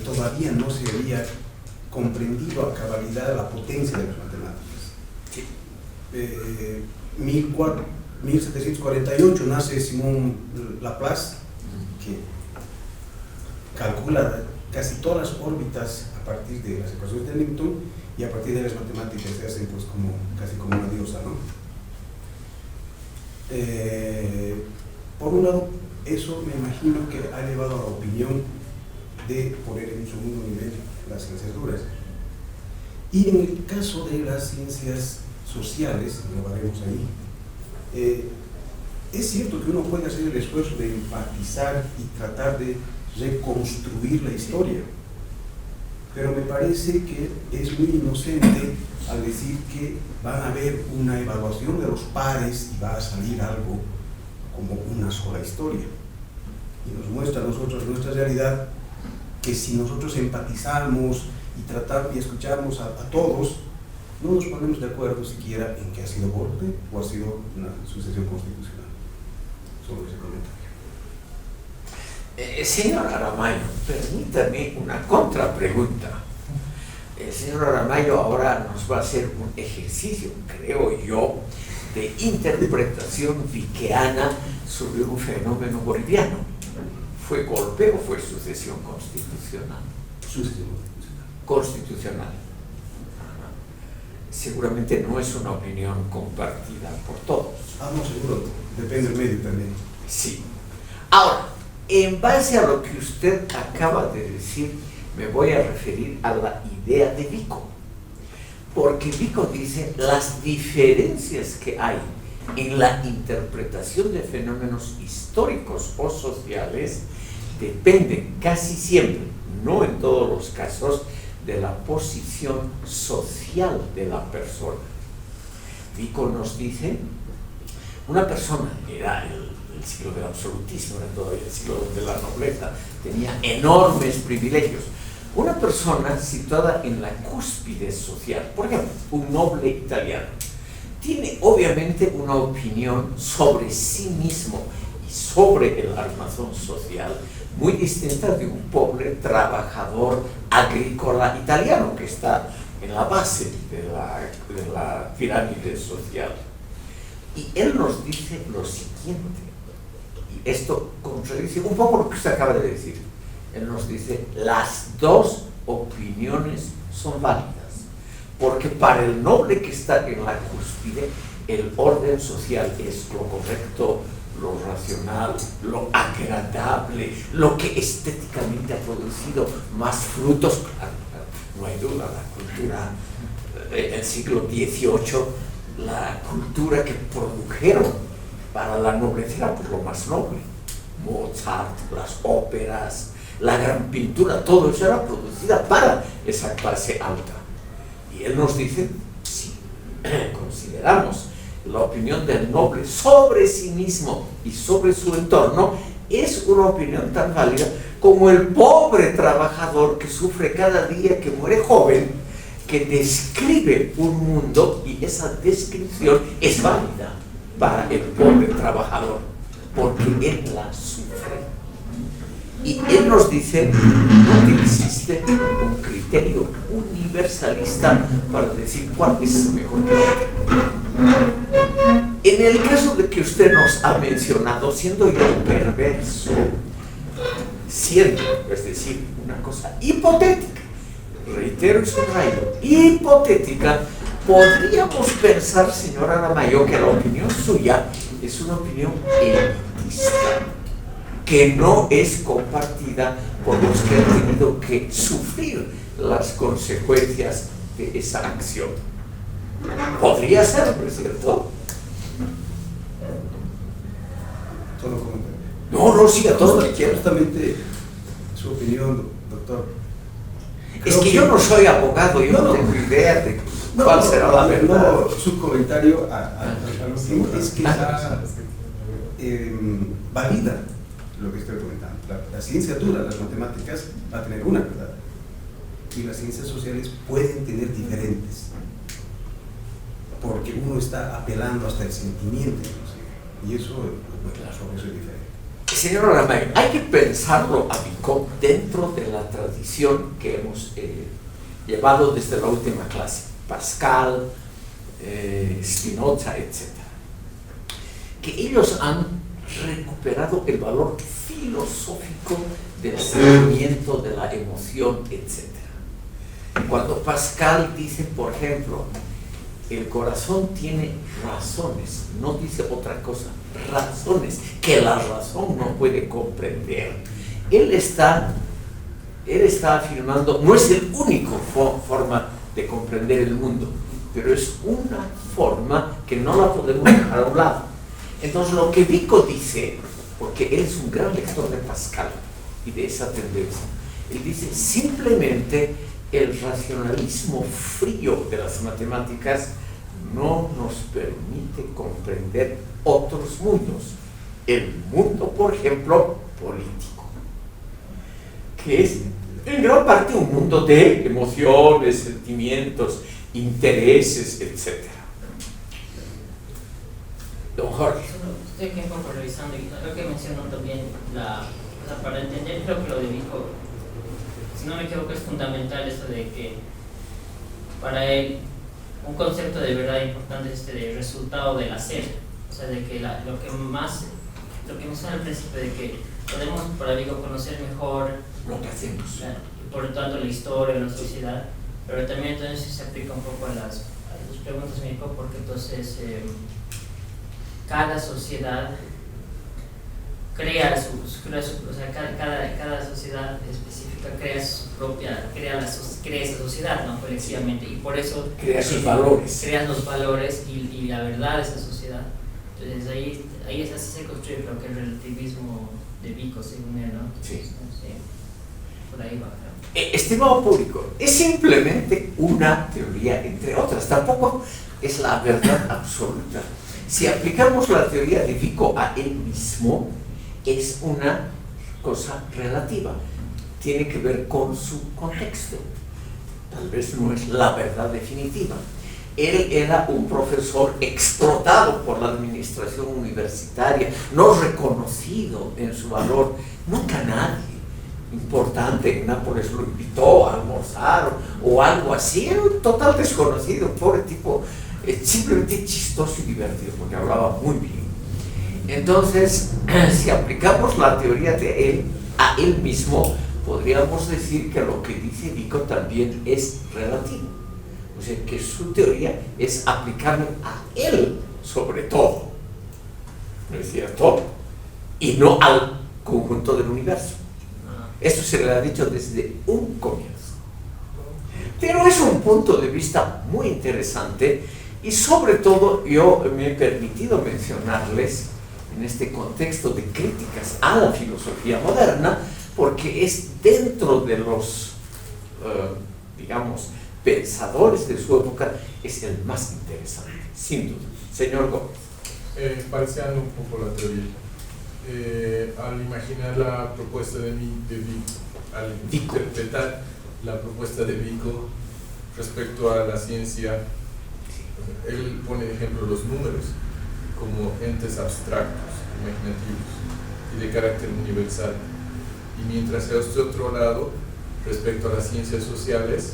todavía no se había comprendido a cabalidad la potencia de las matemáticas. 1748 nace Simón Laplace, que calcula casi todas las órbitas a partir de las ecuaciones de Newton, y a partir de las matemáticas se hacen pues casi como una diosa, ¿no? Por un lado, eso me imagino que ha llevado a la opinión de poner en un segundo nivel las ciencias duras. Y en el caso de las ciencias sociales, lo veremos ahí, es cierto que uno puede hacer el esfuerzo de empatizar y tratar de reconstruir la historia, pero me parece que es muy inocente al decir que van a haber una evaluación de los pares y va a salir algo como una sola historia. Y nos muestra a nosotros nuestra realidad, que si nosotros empatizamos y tratamos y escuchamos a todos, no nos ponemos de acuerdo siquiera en que ha sido golpe o ha sido una sucesión constitucional. Solo ese comentario. Señor Aramayo, permítame una contrapregunta. El señor Aramayo ahora nos va a hacer un ejercicio, creo yo, de interpretación viqueana sobre un fenómeno boliviano. ¿Fue golpe o fue sucesión constitucional? Sucesión constitucional. Seguramente no es una opinión compartida por todos. No, seguro. Depende del medio también. Sí. Ahora, en base a lo que usted acaba de decir, me voy a referir a la idea de Vico. Porque Vico dice las diferencias que hay en la interpretación de fenómenos históricos o sociales dependen casi siempre, no en todos los casos, de la posición social de la persona. Vico nos dice, una persona era el siglo del absolutismo, era todavía el siglo donde la nobleza tenía enormes privilegios. Una persona situada en la cúspide social, por ejemplo, un noble italiano, tiene obviamente una opinión sobre sí mismo y sobre el armazón social muy distinta de un pobre trabajador agrícola italiano que está en la base de la pirámide social. Y él nos dice lo siguiente, y esto contradice un poco lo que usted acaba de decir. Él nos dice, las dos opiniones son válidas, porque para el noble que está en la cúspide, el orden social es lo correcto, lo racional, lo agradable, lo que estéticamente ha producido más frutos. No hay duda, la cultura del siglo XVIII, la cultura que produjeron para la nobleza era por lo más noble. Mozart, las óperas, la gran pintura, todo eso era producida para esa clase alta. Y él nos dice, si consideramos la opinión del noble sobre sí mismo y sobre su entorno, es una opinión tan válida como el pobre trabajador que sufre cada día que muere joven, que describe un mundo, y esa descripción es válida para el pobre trabajador, porque él la sufre. Y él nos dice, no existe un criterio universalista para decir cuál es mejor que otro. En el caso de que usted nos ha mencionado, siendo yo perverso, siendo, es decir, una cosa hipotética, reitero y subrayo, hipotética, podríamos pensar, señora Aramayo, que la opinión suya es una opinión elitista, que no es compartida por los que han tenido que sufrir las consecuencias de esa acción. Podría ser, ¿no es cierto? Solo comentario. No, siga todo lo que quiera. Justamente su opinión, doctor. Es que yo no soy abogado, yo no tengo idea de cuál será la verdad. No, su comentario a lo que es que valida lo que estoy comentando. La ciencia dura, las matemáticas, va a tener una verdad. Y las ciencias sociales pueden tener diferentes. Porque uno está apelando hasta el sentimiento, ¿no? Y eso, sobre eso es diferente. Señor Aramayo, hay que pensarlo a Vico dentro de la tradición que hemos llevado desde la última clase. Pascal, Spinoza, etc. Que ellos han recuperado el valor filosófico del sentimiento, de la emoción, etc. Cuando Pascal dice, por ejemplo, el corazón tiene razones, no dice otra cosa, razones que la razón no puede comprender. Él está afirmando, no es el único forma de comprender el mundo, pero es una forma que no la podemos dejar a un lado. Entonces lo que Vico dice, porque él es un gran lector de Pascal y de esa tendencia, él dice simplemente el racionalismo frío de las matemáticas no nos permite comprender otros mundos. El mundo, por ejemplo, político, que es en gran parte un mundo de emociones, sentimientos, intereses, etc. Don Jorge. Estoy aquí un poco revisando y creo que mencionó también para entender, creo que lo de Vico, si no me equivoco, es fundamental esto de que para él un concepto de verdad importante es este de resultado del hacer, o sea, de que lo que menciona al principio, de que podemos para Vico conocer mejor lo que hacemos, por lo tanto la historia, la sociedad, pero también entonces se aplica un poco a las preguntas Vico, porque entonces cada sociedad crea o sea, cada sociedad específica crea su propia, crea esa sociedad, ¿no? Colectivamente, y por eso crea sus valores, crea los valores y la verdad de esa sociedad. Entonces ahí es así se construye, creo que el relativismo de Vico, según él, ¿no? Sí. Sí. Por ahí va. Estimado público, es simplemente una teoría entre otras, tampoco es la verdad absoluta. Si aplicamos la teoría de Vico a él mismo, es una cosa relativa. Tiene que ver con su contexto. Tal vez no es la verdad definitiva. Él era un profesor explotado por la administración universitaria, no reconocido en su valor. Nunca nadie importante en Nápoles lo invitó a almorzar o algo así. Era un total desconocido, pobre tipo, simplemente chistoso y divertido, porque hablaba muy bien. Entonces, si aplicamos la teoría de él a él mismo, podríamos decir que lo que dice Vico también es relativo. O sea, que su teoría es aplicable a él sobre todo, ¿no es cierto? Y no al conjunto del universo. Esto se le ha dicho desde un comienzo. Pero es un punto de vista muy interesante y sobre todo yo me he permitido mencionarles en este contexto de críticas a la filosofía moderna, porque es dentro de los, digamos, pensadores de su época, es el más interesante, sin duda. Señor Gómez. Parciando un poco la teoría, al imaginar la propuesta de Vico, al interpretar la propuesta de Vico respecto a la ciencia, él pone de ejemplo los números como entes abstractos, imaginativos y de carácter universal. Y mientras a este otro lado, respecto a las ciencias sociales,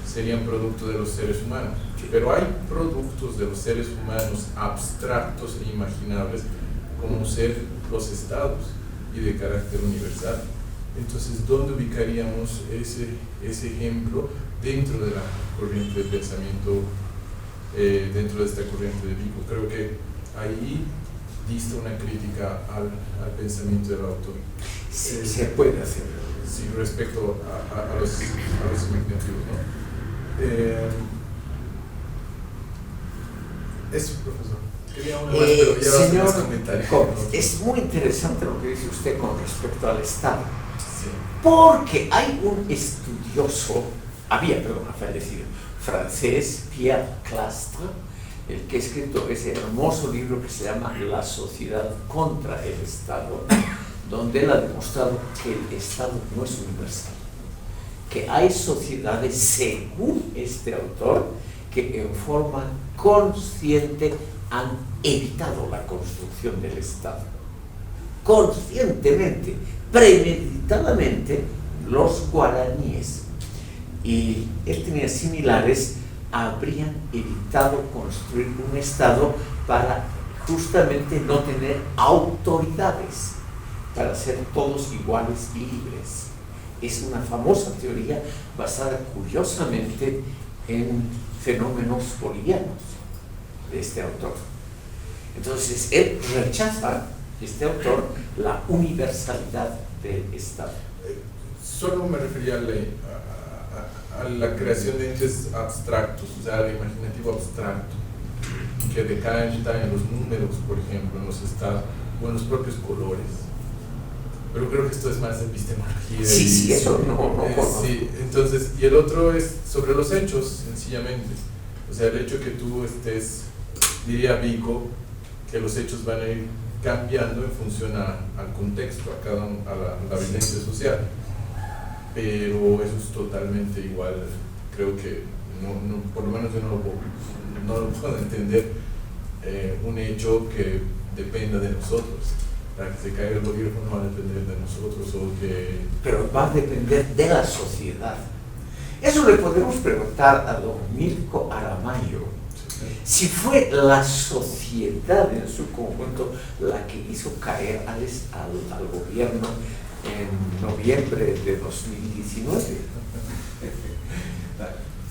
serían producto de los seres humanos. Pero hay productos de los seres humanos abstractos e imaginables, como ser los estados y de carácter universal. Entonces, ¿dónde ubicaríamos ese ejemplo dentro de la corriente de pensamiento, dentro de esta corriente de Vico? Creo que ahí dista una crítica al pensamiento del autor. Sí, se puede hacer. Sí, respecto a los imaginativos, ¿no? Eso, profesor. Quería una más, pero ya señor comentarios. Es muy interesante lo que dice usted con respecto al Estado. Sí. Porque hay un estudioso, ha fallecido, francés, Pierre Clastre, el que ha escrito ese hermoso libro que se llama La sociedad contra el Estado, donde él ha demostrado que el Estado no es universal, que hay sociedades, según este autor, que en forma consciente han evitado la construcción del Estado. Conscientemente, premeditadamente, los guaraníes, y él tenía similares, habrían evitado construir un Estado para justamente no tener autoridades, para ser todos iguales y libres. Es una famosa teoría basada curiosamente en fenómenos bolivianos de este autor. Entonces, él rechaza, este autor, la universalidad del Estado. Solo me refería a la creación de entes abstractos, o sea, al imaginativo abstracto, que decanta en los números, por ejemplo, en los estados, o en los propios colores. Pero creo que esto es más epistemología. Sí, eso no. Sí, entonces, y el otro es sobre los hechos, sencillamente. O sea, el hecho que tú estés, diría Vico, que los hechos van a ir cambiando en función al contexto, a la vivencia social. Pero eso es totalmente igual. Creo que, por lo menos yo no lo puedo entender, un hecho que dependa de nosotros. Para que se caiga el gobierno no va a depender de nosotros pero va a depender de la sociedad. Eso le podemos preguntar a don Mirko Aramayo. Si fue la sociedad en su conjunto la que hizo caer al gobierno en noviembre de 2019.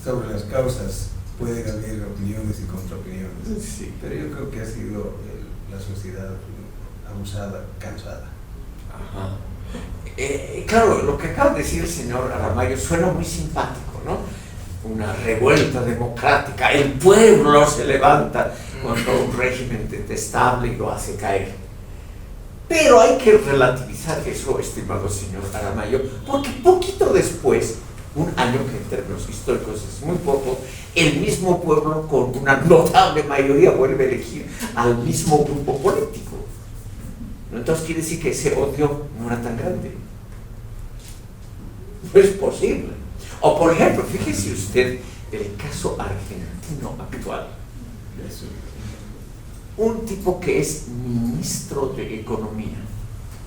Sobre las causas pueden haber opiniones y contraopiniones, Sí. pero yo creo que ha sido la sociedad abusada, cansada. Ajá. Claro, lo que acaba de decir el señor Aramayo suena muy simpático, ¿no? Una revuelta democrática, el pueblo se levanta contra un régimen detestable y lo hace caer. Pero hay que relativizar eso, estimado señor Aramayo, porque poquito después un año que en términos históricos es muy poco, el mismo pueblo con una notable mayoría vuelve a elegir al mismo grupo político. Entonces quiere decir que ese odio no era tan grande. No es posible. O por ejemplo, fíjese usted el caso argentino actual. Un tipo que es ministro de Economía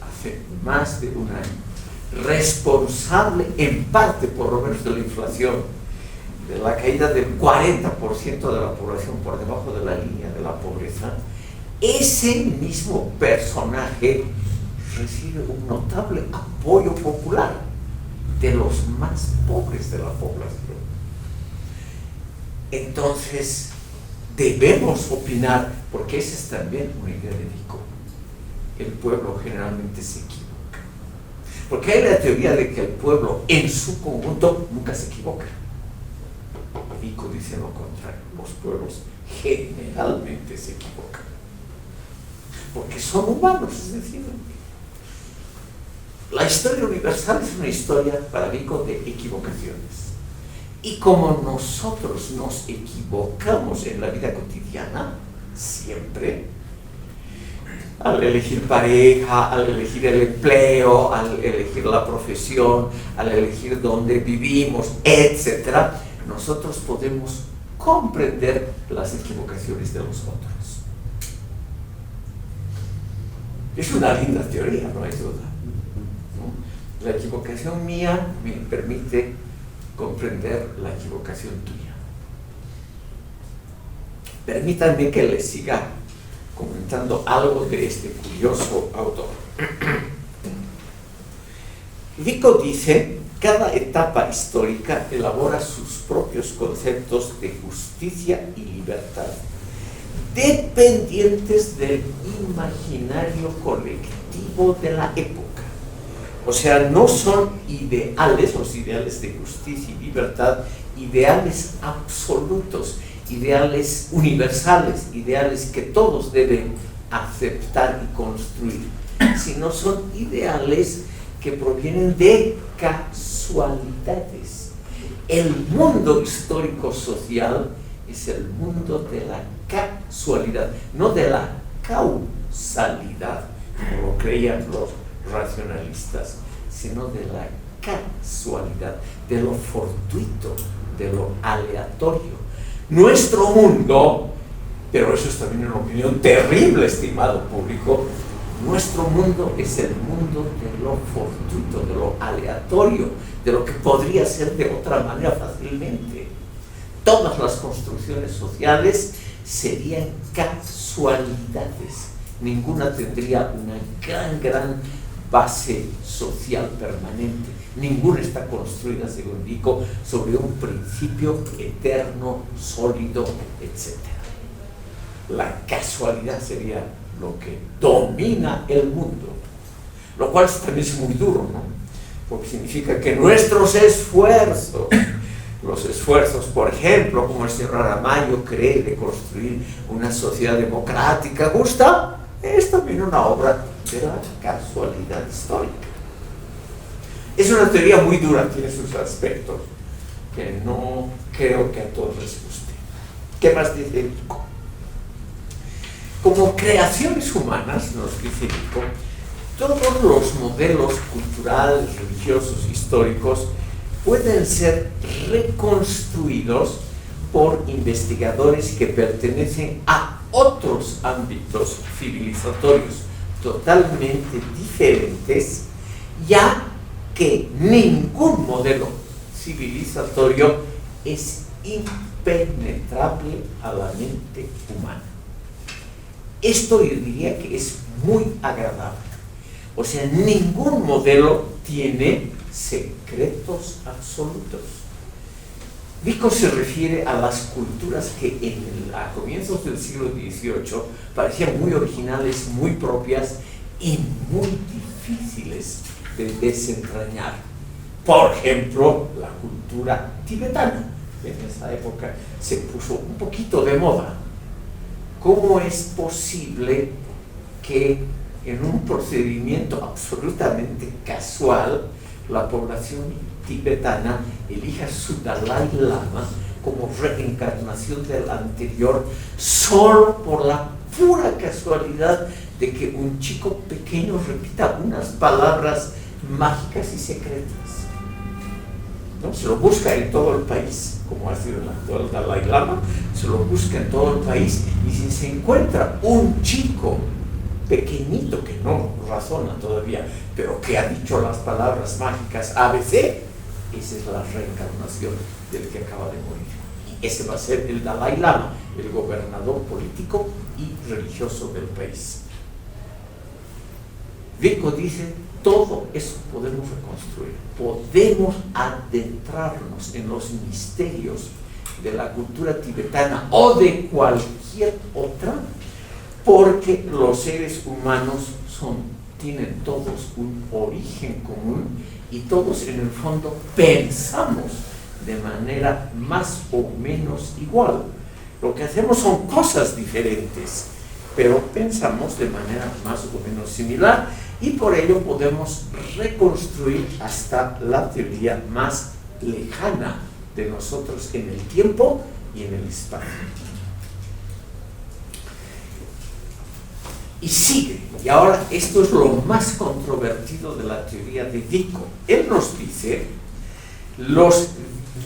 hace más de un año, responsable en parte por lo menos de la inflación, de la caída del 40% de la población por debajo de la línea de la pobreza, ese mismo personaje recibe un notable apoyo popular de los más pobres de la población. Entonces, debemos opinar, porque esa es también una idea de Vico. El pueblo generalmente se equivoca. Porque hay la teoría de que el pueblo en su conjunto nunca se equivoca. Vico dice lo contrario, los pueblos generalmente se equivocan. Porque son humanos, es decir, la historia universal es una historia para Vico de equivocaciones. Y como nosotros nos equivocamos en la vida cotidiana, siempre, al elegir pareja, al elegir el empleo, al elegir la profesión, al elegir dónde vivimos, etc., nosotros podemos comprender las equivocaciones de los otros. Es una linda teoría, no hay duda, ¿no? La equivocación mía me permite comprender la equivocación tuya. Permítanme que les siga comentando algo de este curioso autor. Vico dice: cada etapa histórica elabora sus propios conceptos de justicia y libertad, dependientes del imaginario colectivo de la época. O sea, no son ideales, los ideales de justicia y libertad, ideales absolutos, ideales universales, ideales que todos deben aceptar y construir, sino son ideales que provienen de casualidades. El mundo histórico-social es el mundo de la casualidad, no de la causalidad, como lo creían los racionalistas, sino de la casualidad, de lo fortuito, de lo aleatorio. Nuestro mundo, pero eso es también una opinión terrible, estimado público, nuestro mundo es el mundo de lo fortuito, de lo aleatorio, de lo que podría ser de otra manera fácilmente. Todas las construcciones sociales serían casualidades, ninguna tendría una gran base social permanente, ninguna está construida, según Vico, sobre un principio eterno, sólido, etc. La casualidad sería lo que domina el mundo, lo cual también es muy duro, ¿no? Porque significa que nuestros esfuerzos, los esfuerzos, por ejemplo, como el señor Aramayo cree, de construir una sociedad democrática justa, es también una obra de la casualidad histórica. Es una teoría muy dura, tiene sus aspectos que no creo que a todos les guste. ¿Qué más dice Vico? Como creaciones humanas, nos dice Vico, todos los modelos culturales, religiosos, históricos pueden ser reconstruidos por investigadores que pertenecen a otros ámbitos civilizatorios totalmente diferentes, ya que ningún modelo civilizatorio es impenetrable a la mente humana. Esto yo diría que es muy agradable. O sea, ningún modelo tiene secretos absolutos. Vico se refiere a las culturas que a comienzos del siglo XVIII parecían muy originales, muy propias y muy difíciles de desentrañar. Por ejemplo, la cultura tibetana. En esa época se puso un poquito de moda. ¿Cómo es posible que en un procedimiento absolutamente casual la población tibetana elige a su Dalai Lama como reencarnación del anterior solo por la pura casualidad de que un chico pequeño repita unas palabras mágicas y secretas, ¿no? Se lo busca en todo el país, como ha sido el actual Dalai Lama, se lo busca en todo el país, y si se encuentra un chico pequeñito que no razona todavía, pero que ha dicho las palabras mágicas ABC, esa es la reencarnación del que acaba de morir. Y ese va a ser el Dalai Lama, el gobernador político y religioso del país. Vico dice, todo eso podemos reconstruir, podemos adentrarnos en los misterios de la cultura tibetana o de cualquier otra, porque los seres humanos tienen todos un origen común y todos en el fondo pensamos de manera más o menos igual. Lo que hacemos son cosas diferentes, pero pensamos de manera más o menos similar, y por ello podemos reconstruir hasta la teoría más lejana de nosotros en el tiempo y en el espacio. Y sigue, y ahora esto es lo más controvertido de la teoría de Vico. Él nos dice, los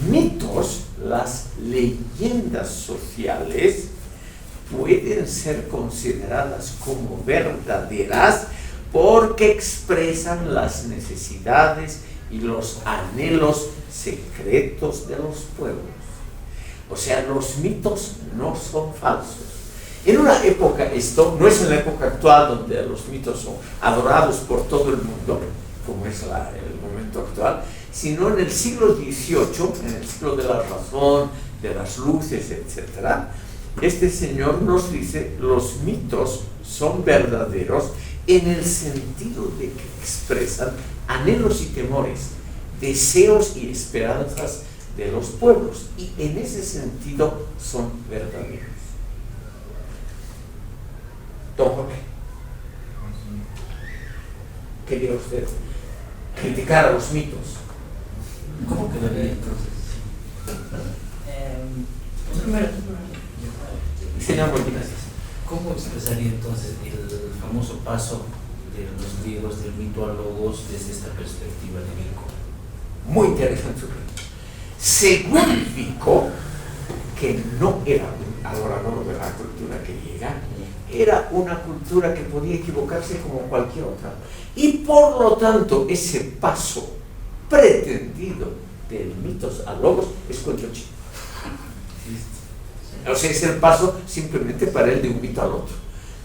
mitos, las leyendas sociales pueden ser consideradas como verdaderas porque expresan las necesidades y los anhelos secretos de los pueblos. O sea, los mitos no son falsos. En una época, esto no es en la época actual donde los mitos son adorados por todo el mundo, como es el momento actual, sino en el siglo XVIII, en el siglo de la razón, de las luces, etc. Este señor nos dice, los mitos son verdaderos en el sentido de que expresan anhelos y temores, deseos y esperanzas de los pueblos, y en ese sentido son verdaderos. Don Jorge, ¿quería usted criticar a los mitos? ¿Cómo quedaría entonces? Señor Molina, ¿Cómo expresaría entonces el famoso paso de los griegos del mito a logos desde esta perspectiva de Vico? muy interesante su pregunta. Según Vico, que no era un adorador de la cultura griega, era una cultura que podía equivocarse como cualquier otra. Y por lo tanto, ese paso pretendido del mitos a logos es cuento chino. O sea, es el paso simplemente para él de un mito al otro.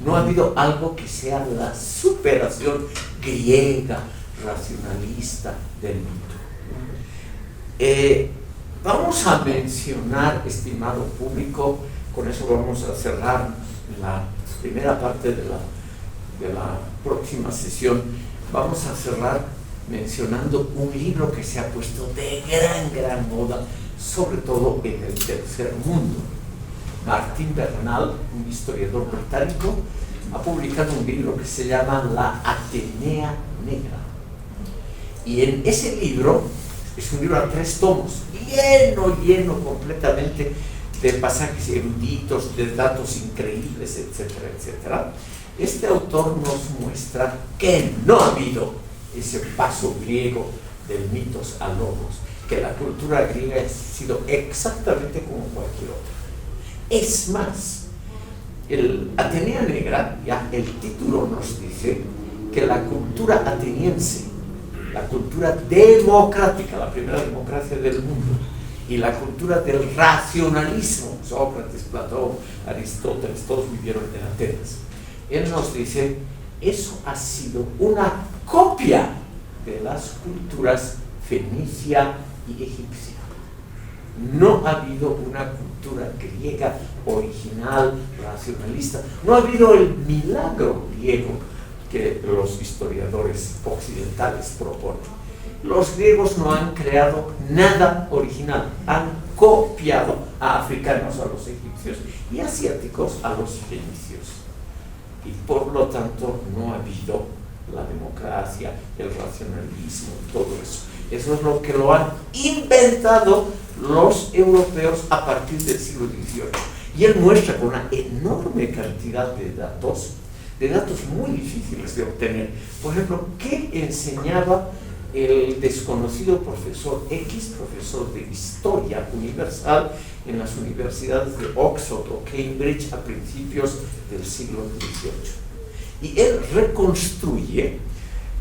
No ha habido algo que sea la superación griega, racionalista del mito. Vamos a mencionar, estimado público, con eso vamos a cerrar la primera parte de la próxima sesión. Vamos a cerrar mencionando un libro que se ha puesto de gran moda, sobre todo en el tercer mundo. Martín Bernal, un historiador británico, ha publicado un libro que se llama La Atenea Negra. Y en ese libro, es un libro a 3 tomos, lleno completamente de pasajes eruditos, de datos increíbles, etcétera, etcétera. Este autor nos muestra que no ha habido ese paso griego del mitos a logos, que la cultura griega ha sido exactamente como cualquier otra. Es más, el Atenea Negra, ya el título nos dice que la cultura ateniense, la cultura democrática, la primera democracia del mundo, y la cultura del racionalismo, Sócrates, Platón, Aristóteles, todos vivieron en Atenas. Él nos dice, eso ha sido una copia de las culturas fenicia y egipcia. No ha habido una cultura griega original, racionalista. No ha habido el milagro griego que los historiadores occidentales proponen. Los griegos no han creado nada original, han copiado a africanos, a los egipcios, y asiáticos a los fenicios. Y por lo tanto no ha habido la democracia. meritocracia, el racionalismo, todo eso. Eso es lo que lo han inventado los europeos a partir del siglo XVIII. Y él muestra con una enorme cantidad de datos muy difíciles de obtener. Por ejemplo, ¿qué enseñaba el desconocido profesor X, profesor de Historia Universal en las universidades de Oxford o Cambridge a principios del siglo XVIII? Y él reconstruye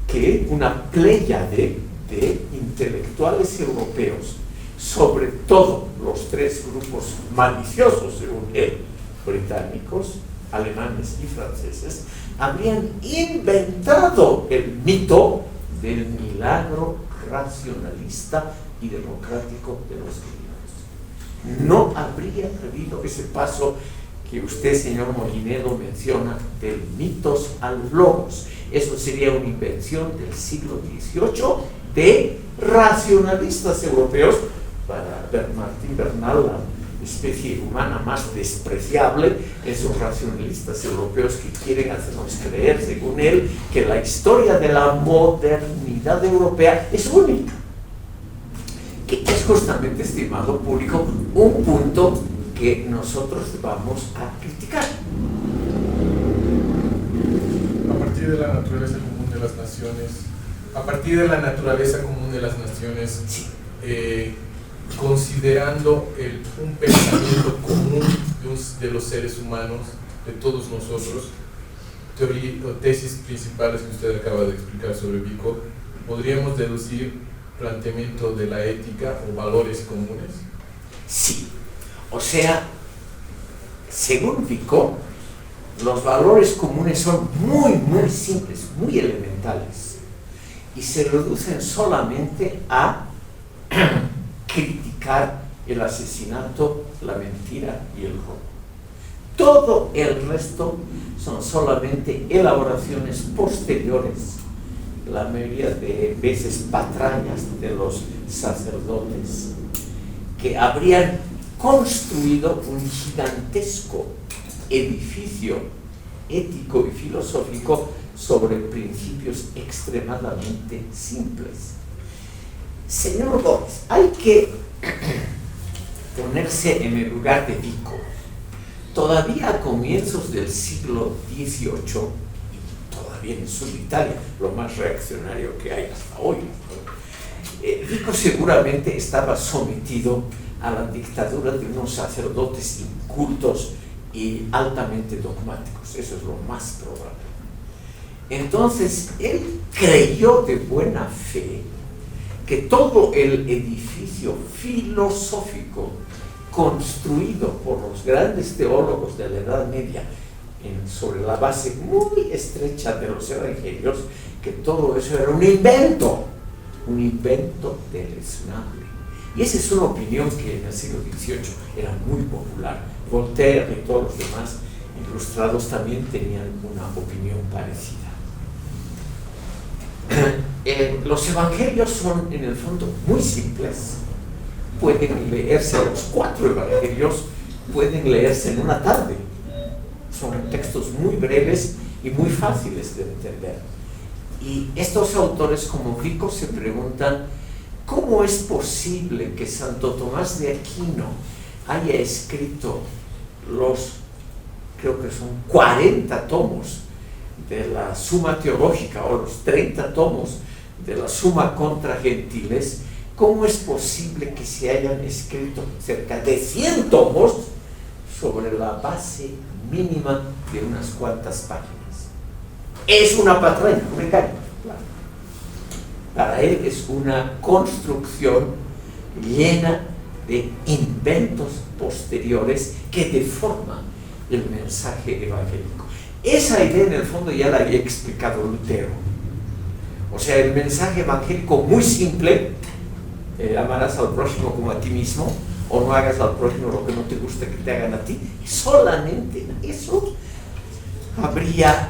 que una pléyade de intelectuales europeos, sobre todo los tres grupos maliciosos, según él, británicos, alemanes y franceses, habrían inventado el mito del milagro racionalista y democrático de los griegos. No habría habido ese paso que usted, señor Molinedo, menciona del mitos al logos. Eso sería una invención del siglo XVIII de racionalistas europeos. Para Martín Bernal, la especie humana más despreciable, esos racionalistas europeos que quieren hacernos creer, según él, que la historia de la modernidad europea es única. Que es justamente, estimado público, un punto que nosotros vamos a criticar. A partir de la naturaleza común de las naciones, Sí. Considerando un pensamiento común de los seres humanos, de todos nosotros, tesis principales que usted acaba de explicar sobre Vico, ¿podríamos deducir planteamiento de la ética o valores comunes? Sí, o sea, según Vico, los valores comunes son muy simples, muy elementales, y se reducen solamente a criticar el asesinato, la mentira y el robo. Todo el resto son solamente elaboraciones posteriores, la mayoría de veces patrañas de los sacerdotes, que habrían construido un gigantesco edificio ético y filosófico sobre principios extremadamente simples. Señor Gómez, hay que ponerse en el lugar de Vico. Todavía a comienzos del siglo XVIII, y todavía en el sur de Italia, lo más reaccionario que hay hasta hoy, Vico seguramente estaba sometido a la dictadura de unos sacerdotes incultos y altamente dogmáticos. Eso es lo más probable. Entonces, él creyó de buena fe que todo el edificio filosófico construido por los grandes teólogos de la Edad Media sobre la base muy estrecha de los evangelios, que todo eso era un invento deleznable. Y esa es una opinión que en el siglo XVIII era muy popular. Voltaire y todos los demás ilustrados también tenían una opinión parecida. Los evangelios son en el fondo muy simples. Pueden leerse, los 4 evangelios pueden leerse en una tarde. Son textos muy breves y muy fáciles de entender. Y estos autores como Vico se preguntan: ¿cómo es posible que Santo Tomás de Aquino haya escrito creo que son 40 tomos de la Suma Teológica o los 30 tomos de la Suma contra Gentiles? ¿Cómo es posible que se hayan escrito cerca de 100 tomos sobre la base mínima de unas cuantas páginas? Es una patraña, un engaño, claro. Para él es una construcción llena de inventos posteriores que deforman el mensaje evangélico. Esa idea en el fondo ya la había explicado Lutero. O sea, el mensaje evangélico muy simple: amarás al próximo como a ti mismo, o no hagas al próximo lo que no te gusta que te hagan a ti. Solamente eso habría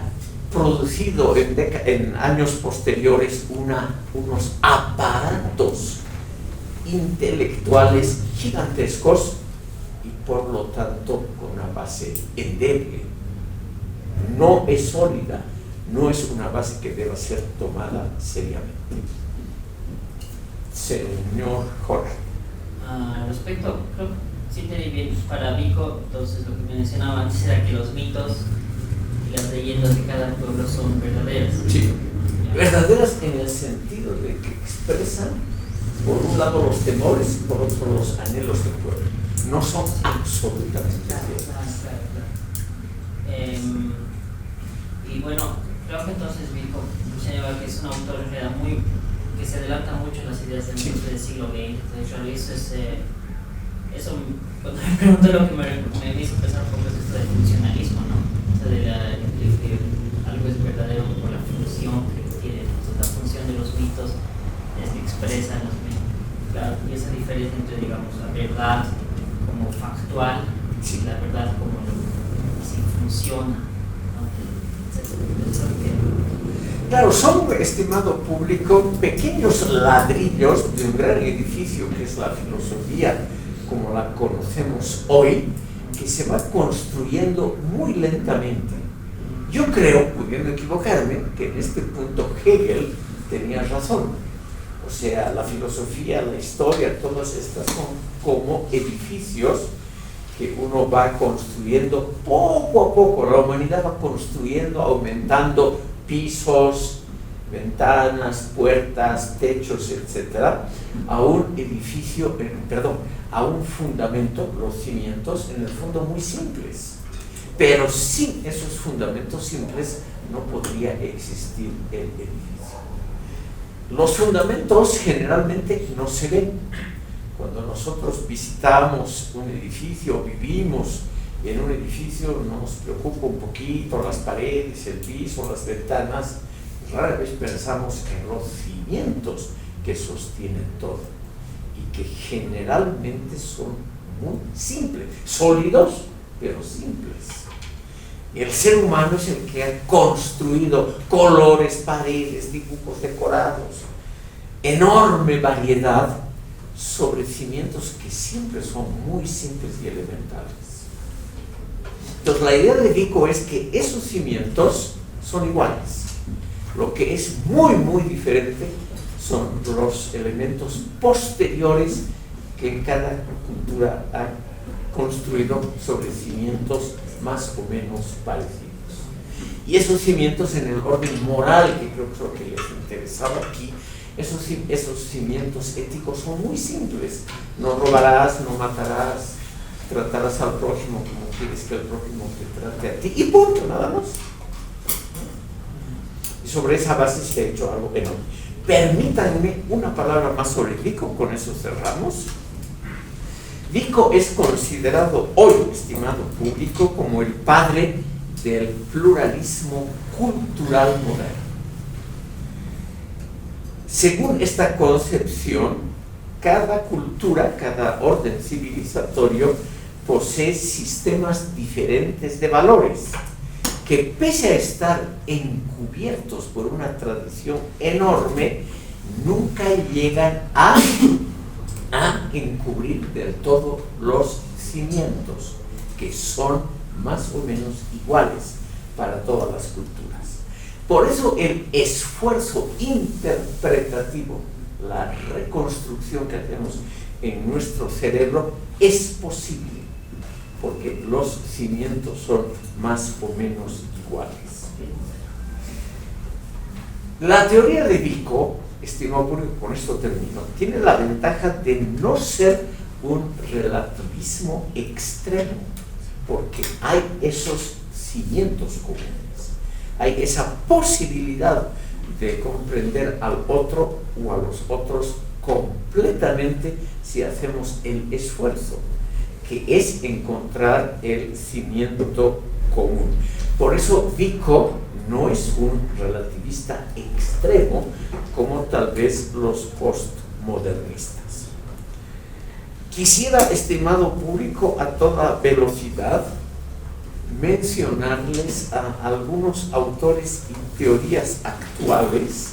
producido en años posteriores unos aparatos intelectuales gigantescos y por lo tanto con una base endeble. No es sólida, no es una base que deba ser tomada seriamente. Señor Jorge. Respecto, creo que sí te di bien para Vico, entonces lo que mencionaba antes era que los mitos y las leyendas de cada pueblo son verdaderas. Sí, verdaderas en el sentido de que expresan, por un lado, los temores y por otro, los anhelos del pueblo. No son absolutamente ciertas. Y bueno, creo que entonces Vico señala que es un autor en realidad que se adelanta mucho en las ideas del siglo XX. Entonces, eso, cuando me pregunto, lo que me hizo pensar un poco es esto del funcionalismo, ¿no? O sea, que algo es verdadero por la función que tiene. Entonces, la función de los mitos es que expresan los mitos. Claro, y esa diferencia entre, digamos, la verdad como factual y la verdad como si funciona, ¿no? Claro, son, estimado público, pequeños ladrillos de un gran edificio que es la filosofía como la conocemos hoy, que se va construyendo muy lentamente. Yo creo, pudiendo equivocarme, que en este punto Hegel tenía razón. O sea, la filosofía, la historia, todas estas son como edificios que uno va construyendo poco a poco. La humanidad va construyendo, aumentando pisos, ventanas, puertas, techos, etcétera, a un edificio, a un fundamento, los cimientos, en el fondo muy simples. Pero sin esos fundamentos simples no podría existir el edificio. Los fundamentos generalmente no se ven. Cuando nosotros visitamos un edificio, vivimos en un edificio, nos preocupa un poquito las paredes, el piso, las ventanas. Rara vez pensamos en los cimientos que sostienen todo y que generalmente son muy simples, sólidos, pero simples. El ser humano es el que ha construido colores, paredes, dibujos decorados, enorme variedad sobre cimientos que siempre son muy simples y elementales. Entonces la idea de Vico es que esos cimientos son iguales. Lo que es muy, muy diferente son los elementos posteriores que cada cultura ha construido sobre cimientos más o menos parecidos. Y esos cimientos en el orden moral, que creo que es lo que les interesaba aquí, esos cimientos éticos son muy simples. No robarás, no matarás, tratarás al prójimo como quieres que el prójimo te trate a ti, y punto, nada más. Y sobre esa base se ha hecho algo enorme. Permítanme una palabra más sobre Vico, con eso cerramos. Vico es considerado hoy, estimado público, como el padre del pluralismo cultural moderno. Según esta concepción, cada cultura, cada orden civilizatorio posee sistemas diferentes de valores que, pese a estar encubiertos por una tradición enorme, nunca llegan a encubrir del todo los cimientos, que son más o menos iguales para todas las culturas. Por eso el esfuerzo interpretativo, la reconstrucción que hacemos en nuestro cerebro es posible, porque los cimientos son más o menos iguales. La teoría de Vico, estimado público, con esto termino, tiene la ventaja de no ser un relativismo extremo, porque hay esos cimientos comunes, hay esa posibilidad de comprender al otro o a los otros completamente si hacemos el esfuerzo, que es encontrar el cimiento común. Por eso Vico no es un relativista extremo como tal vez los postmodernistas. Quisiera, estimado público, a toda velocidad mencionarles a algunos autores y teorías actuales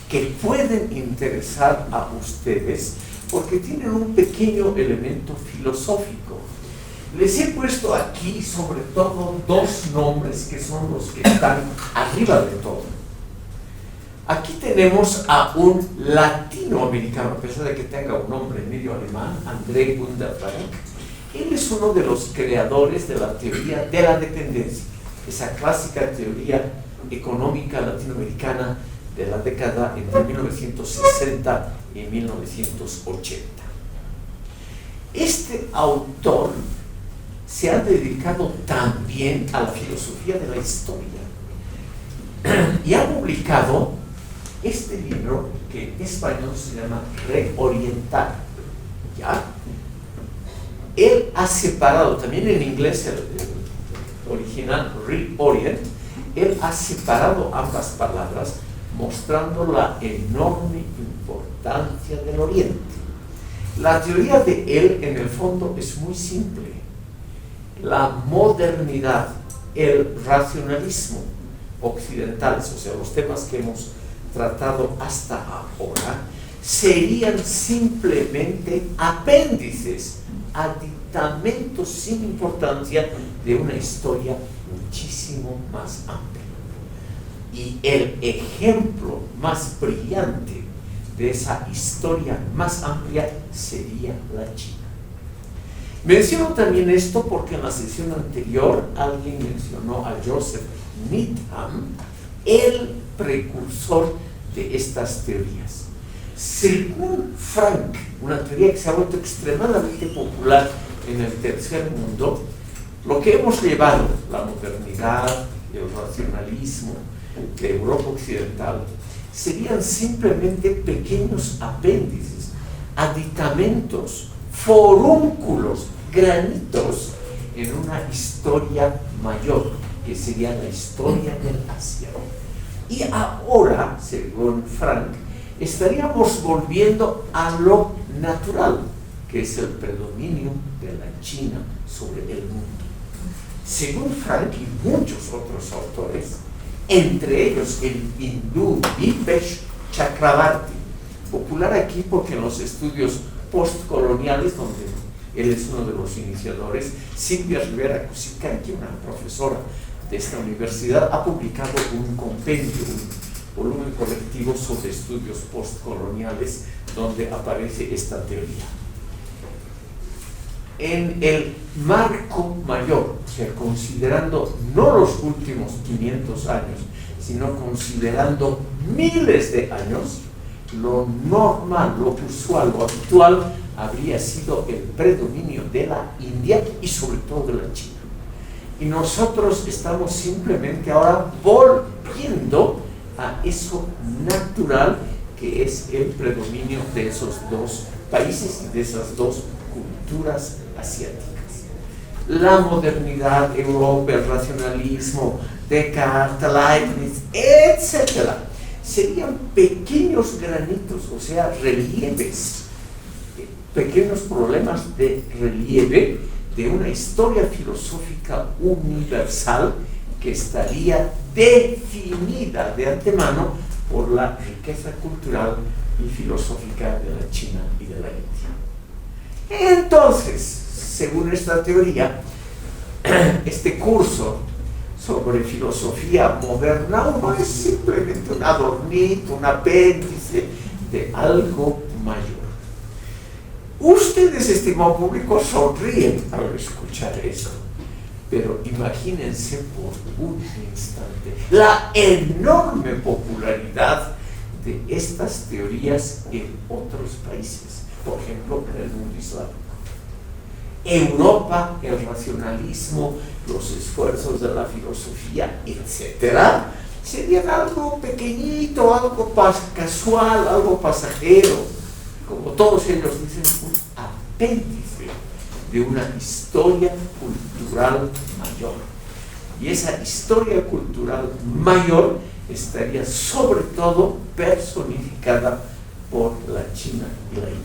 que pueden interesar a ustedes porque tienen un pequeño elemento filosófico. Les he puesto aquí sobre todo dos nombres que son los que están arriba de todo. Aquí tenemos a un latinoamericano, a pesar de que tenga un nombre medio alemán, André Gunder Frank. Él es uno de los creadores de la teoría de la dependencia, esa clásica teoría económica latinoamericana de la década entre 1960 y 1980. Este autor se ha dedicado también a la filosofía de la historia y ha publicado este libro que en español se llama Reorientar. ¿Ya? Él ha separado, también en inglés el original Reorient, él ha separado ambas palabras mostrando la enorme importancia del Oriente. La teoría de él en el fondo es muy simple. La modernidad, el racionalismo occidentales, o sea, los temas que hemos tratado hasta ahora, serían simplemente apéndices, aditamentos sin importancia de una historia muchísimo más amplia. Y el ejemplo más brillante de esa historia más amplia sería la China. Menciono también esto porque en la sesión anterior alguien mencionó a Joseph Needham, el precursor de estas teorías. Según Frank, una teoría que se ha vuelto extremadamente popular en el tercer mundo, lo que hemos llevado, la modernidad, el racionalismo de Europa Occidental, serían simplemente pequeños apéndices, aditamentos, forúnculos, granitos en una historia mayor, que sería la historia del Asia. Y ahora, según Frank, estaríamos volviendo a lo natural, que es el predominio de la China sobre el mundo. Según Frank y muchos otros autores, entre ellos el hindú Dipesh Chakrabarti, popular aquí porque en los estudios postcoloniales, donde él es uno de los iniciadores, Silvia Rivera Cusicanqui, una profesora de esta universidad, ha publicado un compendio, un volumen colectivo sobre estudios postcoloniales donde aparece esta teoría. En el marco mayor, o sea, considerando no los últimos 500 años, sino considerando miles de años, lo normal, lo usual, lo habitual habría sido el predominio de la India y sobre todo de la China. Y nosotros estamos simplemente ahora volviendo a eso natural que es el predominio de esos dos países y de esas dos culturas asiáticas. La modernidad, Europa, el racionalismo, Descartes, Leibniz, etc. serían pequeños granitos, o sea, relieves, pequeños problemas de relieve de una historia filosófica universal que estaría definida de antemano por la riqueza cultural y filosófica de la China y de la India. Entonces, según esta teoría, este curso sobre filosofía moderna no es simplemente un adornito, un apéndice de algo mayor. Ustedes, estimado público, sonríen al escuchar esto, pero imagínense por un instante la enorme popularidad de estas teorías en otros países, por ejemplo, en el mundo islámico. Europa, el racionalismo, los esfuerzos de la filosofía, etc., serían algo pequeñito, algo casual, algo pasajero. Como todos ellos dicen, un apéndice de una historia cultural mayor. Y esa historia cultural mayor estaría sobre todo personificada por la China y la India.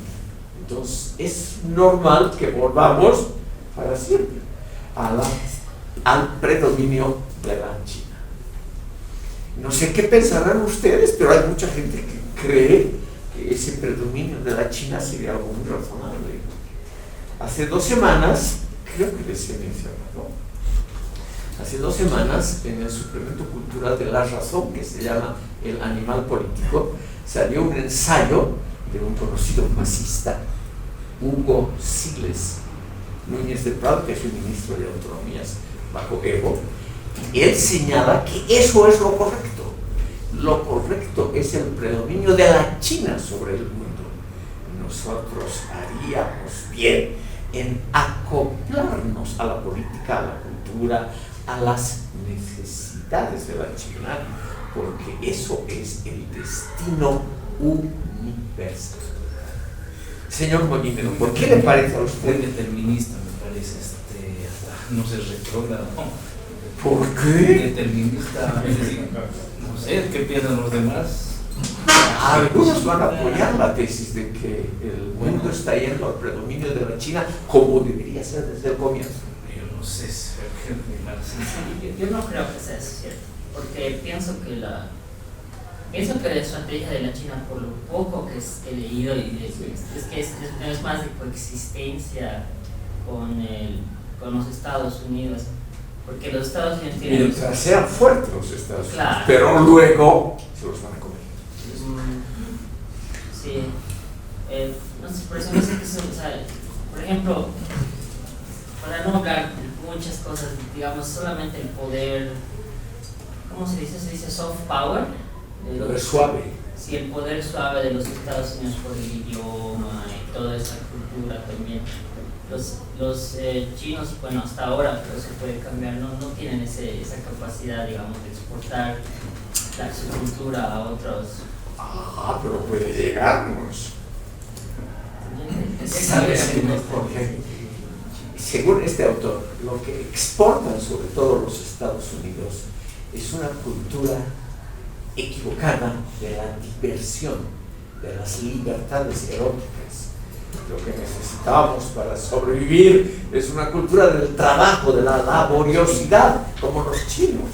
Entonces es normal que volvamos para siempre al predominio de la China. No sé qué pensarán ustedes, pero hay mucha gente que cree que ese predominio de la China sería algo muy razonable. Hace 2 semanas creo que les he mencionado. Hace 2 semanas, en el suplemento cultural de La Razón, que se llama El Animal Político, salió un ensayo de un conocido fascista, Hugo Siles Núñez de Prado, que es un ministro de Autonomías bajo Evo, y él señala que eso es lo correcto. Lo correcto es el predominio de la China sobre el mundo. Nosotros haríamos bien en acoplarnos a la política, a la cultura, a las necesidades de la China, porque eso es el destino universal. Señor Molinero, ¿por qué le parece a usted? Muy determinista, me parece, no sé, retrógrado. ¿Por qué? Determinista, es decir, no sé, ¿qué piensan los demás? Algunos van a apoyar la tesis de que el mundo está yendo al predominio de la China como debería ser desde el comienzo. Yo no sé, yo no creo que sea eso cierto, porque pienso que la estrategia de la China, por lo poco que he leído, es que es más de coexistencia con los Estados Unidos, porque los Estados Unidos tienen... Mientras sean fuertes los Estados Unidos, claro, pero luego se los van a comer. Sí, no sé, por eso no sé qué son, o sea, por ejemplo, para no hablar de muchas cosas, digamos, solamente el poder, ¿cómo se dice? Se dice soft power. Poder suave. Sí, el poder suave de los Estados Unidos por el idioma y toda esa cultura también. Los chinos, bueno, hasta ahora, pero se puede cambiar, no tienen esa capacidad, digamos, de exportar su cultura a otros. Pero puede llegarnos. ¿Sabes? Porque, según este autor, lo que exportan sobre todo los Estados Unidos es una cultura equivocada de la diversión, de las libertades eróticas. Lo que necesitamos para sobrevivir es una cultura del trabajo, de la laboriosidad, como los chinos.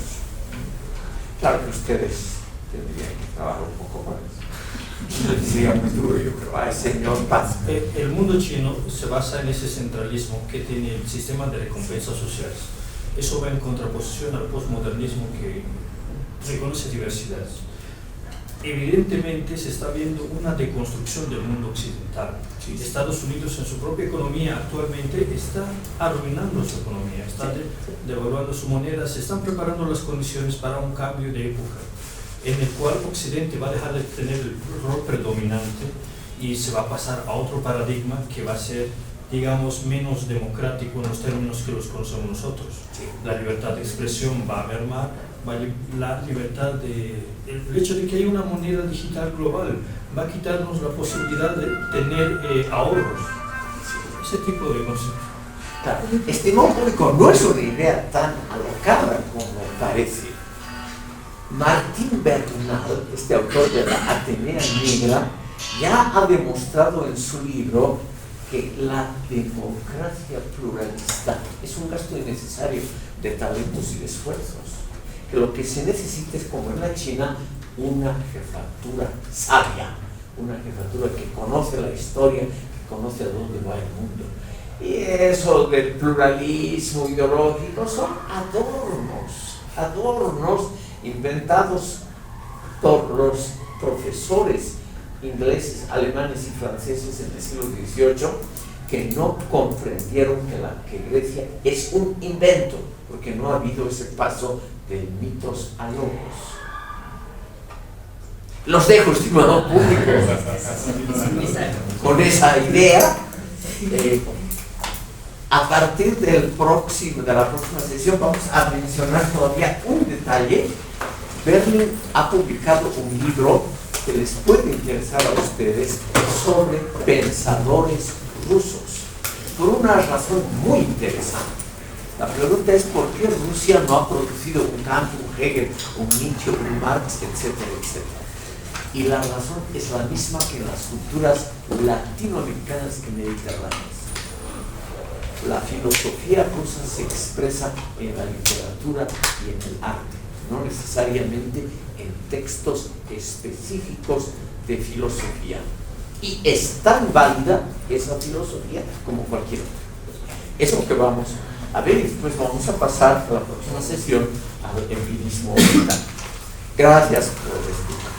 Claro que ustedes tendrían que trabajar un poco más. Sería muy duro, yo creo. Ay, señor Paz. El mundo chino se basa en ese centralismo que tiene el sistema de recompensas sociales. Eso va en contraposición al postmodernismo que reconoce diversidades. Evidentemente se está viendo una deconstrucción del mundo occidental. Sí. Estados Unidos en su propia economía actualmente está arruinando su economía, está devaluando su moneda, se están preparando las condiciones para un cambio de época en el cual Occidente va a dejar de tener el rol predominante y se va a pasar a otro paradigma que va a ser, digamos, menos democrático en los términos que los conocemos nosotros. Sí. La libertad de expresión va a mermar, la libertad el hecho de que haya una moneda digital global va a quitarnos la posibilidad de tener ahorros. Ese tipo de conceptos. Claro, estimado público, no es una idea tan alocada como parece. Martín Bernal, este autor de la Atenea Negra, ya ha demostrado en su libro que la democracia pluralista es un gasto innecesario de talentos y de esfuerzos. Que lo que se necesita es, como en la China, una jefatura sabia, una jefatura que conoce la historia, que conoce a dónde va el mundo. Y eso del pluralismo ideológico son adornos inventados por los profesores ingleses, alemanes y franceses en el siglo XVIII, que no comprendieron que Grecia es un invento, porque no ha habido ese paso de mitos a logos. Los dejo, estimado público, con esa idea. A partir de la próxima sesión vamos a mencionar todavía un detalle. Berlin ha publicado un libro que les puede interesar a ustedes sobre pensadores rusos, por una razón muy interesante. La pregunta es por qué Rusia no ha producido un Kant, un Hegel, un Nietzsche, un Marx, etcétera, etcétera. Y la razón es la misma que en las culturas latinoamericanas y mediterráneas. La filosofía rusa se expresa en la literatura y en el arte, no necesariamente en textos específicos de filosofía. Y es tan válida esa filosofía como cualquier otra. Es lo que vamos a ver y después vamos a pasar a la próxima sesión al empirismo mental. Gracias por escuchar.